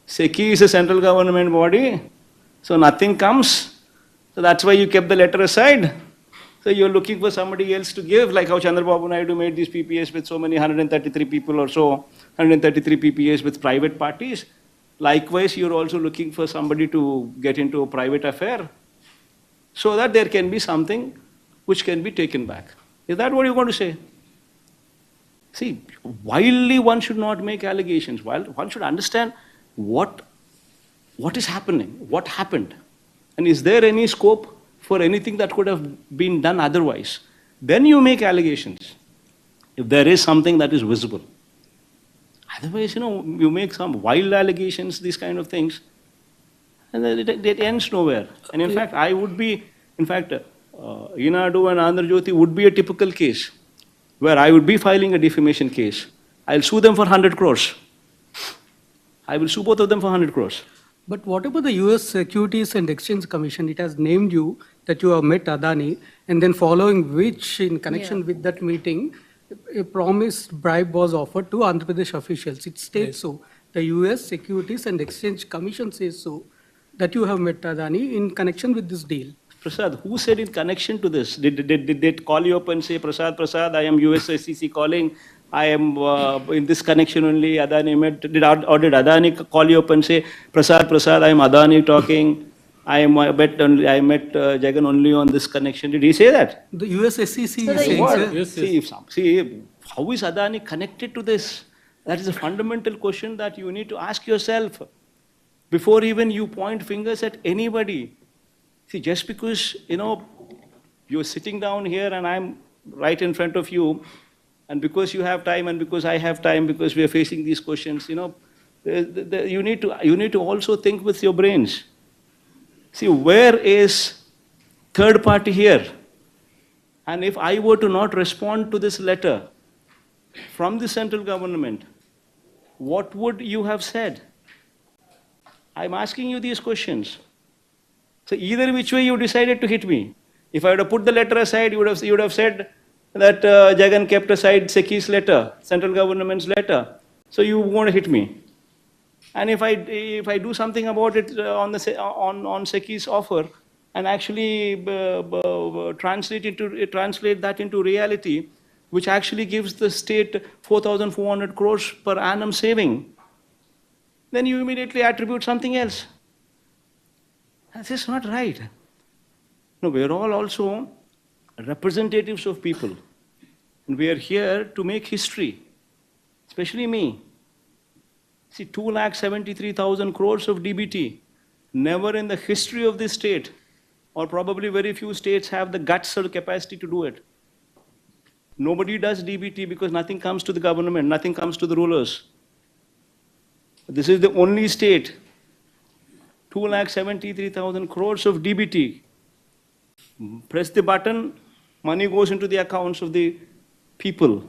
SECI is a central government body, so nothing comes. So that's why you kept the letter aside. So you're looking for somebody else to give, like how Chandrababu Naidu made these PPAs with so many 133 people or so, 133 PPAs with private parties. Likewise, you're also looking for somebody to get into a private affair so that there can be something which can be taken back. Is that what you're going to say? See, wildly one should not make allegations. One should understand what is happening, what happened. And is there any scope for anything that could have been done otherwise? Then you make allegations, if there is something that is visible. Otherwise, you make some wild allegations, these kind of things, and it ends nowhere. And in fact, Inadu and Andhra Jyoti would be a typical case where I would be filing a defamation case. I'll sue them for 100 crores. I will sue both of them for 100 crores. But what about the US Securities and Exchange Commission? It has named you that you have met Adani, and then following which, in connection with that meeting, a promised bribe was offered to Andhra Pradesh officials. It states so. The US Securities and Exchange Commission says so, that you have met Adani in connection with this deal. Prasad, who said in connection to this? Did they call you up and say, Prasad, I am US SEC calling, I am in this connection only, Adani met, did Adani call you up and say, Prasad, I am Adani talking, I met Jagan only on this connection. Did he say that? The US SEC is So saying, sir. Yes. See, how is Adani connected to this? That is a fundamental question that you need to ask yourself before even you point fingers at anybody. See, just because, you're sitting down here and I'm right in front of you, and because you have time and because I have time, because we are facing these questions, you need to also think with your brains. See, where is third party here? And if I were to not respond to this letter from the central government, what would you have said? I'm asking you these questions. So either which way you decided to hit me. If I would have put the letter aside, you would have said that Jagan kept aside SECI's letter, central government's letter. So you want to hit me. And if I do something about it on SECI's offer and actually translate that into reality, which actually gives the state 4,400 crores per annum saving, then you immediately attribute something else. That's just not right. No, we are all also representatives of people. And we are here to make history, especially me. See, 2,73,000 crores of DBT. Never in the history of this state, or probably very few states have the guts or the capacity to do it. Nobody does DBT because nothing comes to the government, nothing comes to the rulers. This is the only state. 2,73,000 crores of DBT. Press the button, money goes into the accounts of the people.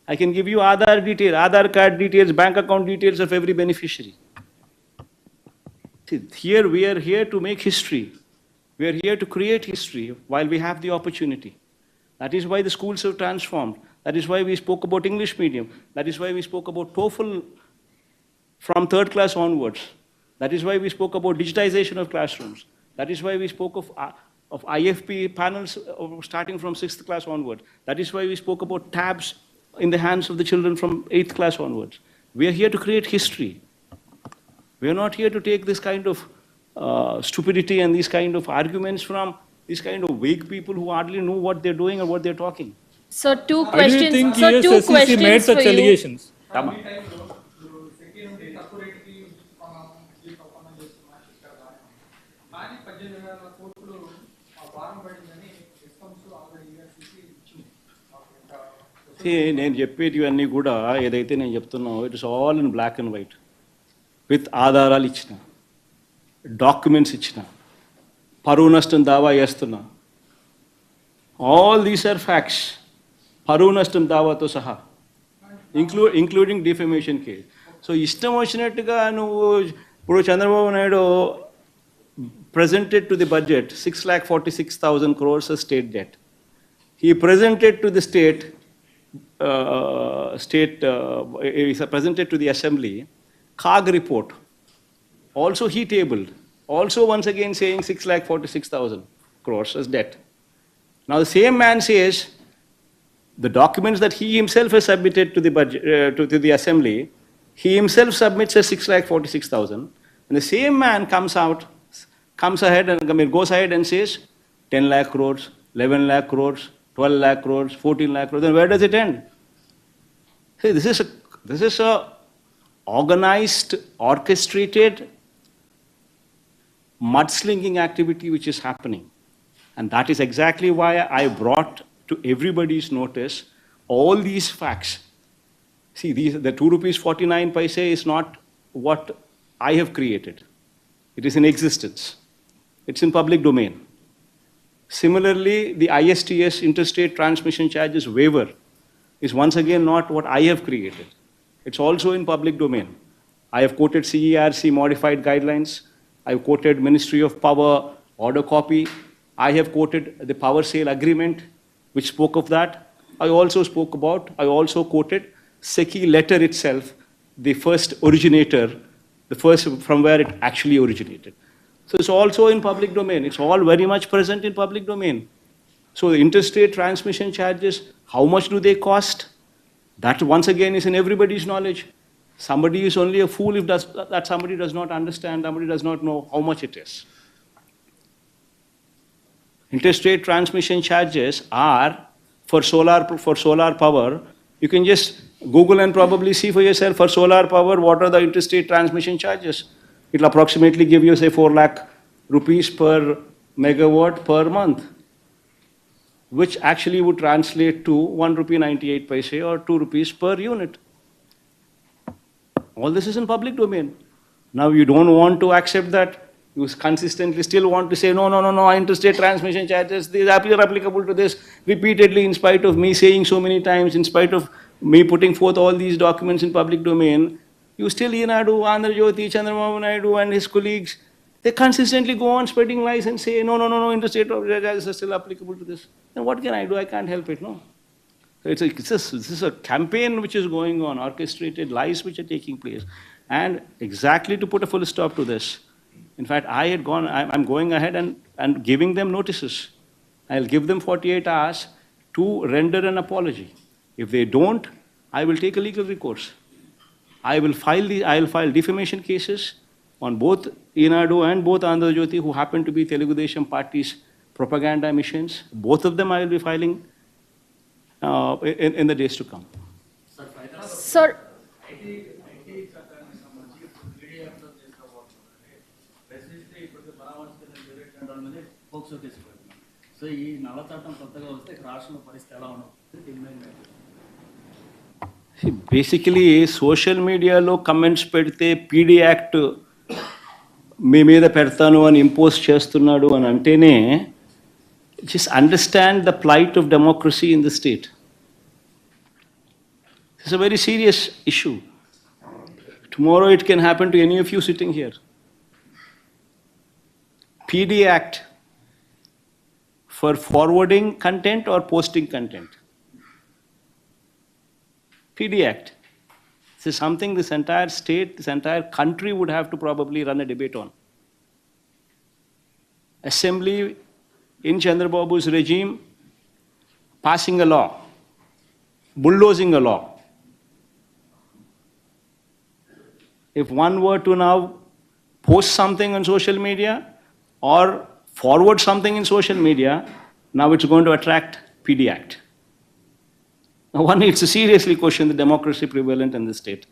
I can give you Aadhaar card details, bank account details of every beneficiary. See, here we are here to make history. We are here to create history while we have the opportunity. That is why the schools have transformed. That is why we spoke about English medium. That is why we spoke about TOEFL from third class onwards. That is why we spoke about digitization of classrooms. That is why we spoke of IFP panels starting from 6th class onwards. That is why we spoke about tabs in the hands of the children from 8th class onwards. We are here to create history. We are not here to take this kind of stupidity and these kind of arguments from These kind of vague people who hardly know what they're doing or what they're talking. So two Why do you questions. think So two ESSEC made questions such for you. allegations? Come on. నేను చెప్పేటి అన్నీ కూడా ఏదైతే నేను చెప్తున్నావు it is all in black and white with ఆధారాలు ఇచ్చిన documents ఇచ్చిన పరువు నష్టం దావా చేస్తున్నా ఆల్ దీస్ ఆర్ ఫ్యాక్ట్స్ పరువు నష్టం దావాతో సహా ఇంక్లూడింగ్ డిఫమేషన్ కేస్. సో ఇష్టం వచ్చినట్టుగా నువ్వు ఇప్పుడు Chandrababu Naidu presented to the budget 6,46,000 crores as state debt. He presented to the presented to the assembly CAG report. Also he tabled. Also once again saying 6,46,000 crores as debt. Now the same man says the documents that he himself has submitted to the budget to the assembly, he himself submits as 6,46,000, and the same man comes ahead and goes ahead and says 10 lakh crores, 11 lakh crores, 12 lakh crores, 14 lakh crores. Then where does it end? See, this is a organized, orchestrated mudslinging activity which is happening. And that is exactly why I brought to everybody's notice all these facts. See, the 2 rupees 49 paise is not what I have created. It is in existence. It's in public domain. Similarly, the ISTS, interstate transmission charges waiver, is once again not what I have created. It's also in public domain. I have quoted CERC modified guidelines. I have quoted Ministry of Power order copy. I have quoted the power sale agreement, which spoke of that. I also quoted SECI letter itself, the first originator, the first from where it actually originated. So it's also in public domain. It's all very much present in public domain. So the interstate transmission charges, how much do they cost? That once again is in everybody's knowledge. Somebody is only a fool if that somebody does not understand, somebody does not know how much it is. Interstate transmission charges are for solar power. You can just Google and probably see for yourself for solar power what are the interstate transmission charges. It will approximately give you say 4 lakh rupees per megawatt per month, which actually would translate to 1 rupee 98 paise or 2 rupees per unit. All this is in public domain. Now you don't want to accept that. You consistently still want to say, no, interstate transmission charges, these are applicable to this repeatedly, in spite of me saying so many times, in spite of me putting forth all these documents in public domain. You still, Andhra Jyoti, Chandrababu Naidu and his colleagues, they consistently go on spreading lies and say, no, interstate charges are still applicable to this. Then what can I do? I can't help it, no? So this is a campaign which is going on, orchestrated lies which are taking place. And exactly to put a full stop to this, in fact, I'm going ahead and giving them notices. I'll give them 48 hours to render an apology. If they don't, I will take a legal recourse. I'll file defamation cases on both Enadu and both Andhra Jyoti, who happen to be Telugu Desam Party's propaganda missions. Both of them I will be filing in the days to come. Sir, so ఈ నల్ల చట్టం కొత్తగా వస్తే రాష్ట్రంలో పరిస్థితి ఎలా ఉండదు? Basically social మీడియాలో కమెంట్స్ పెడితే పీడీ యాక్ట్ మీ మీద పెడతాను అని ఇంపోజ్ చేస్తున్నాడు అని అంటేనే just understand the plight of democracy in the state. It's a very serious issue. Tomorrow it can happen to any of you sitting here. PD Act for forwarding content or posting content. PD Act. This is something this entire state, this entire country would have to probably run a debate on. Assembly in Chandrababu's regime passing a law, bulldozing a law. If one were to now post something on social media or forward something in social media, now it's going to attract PD Act. Now one needs to seriously question the democracy prevalent in the state.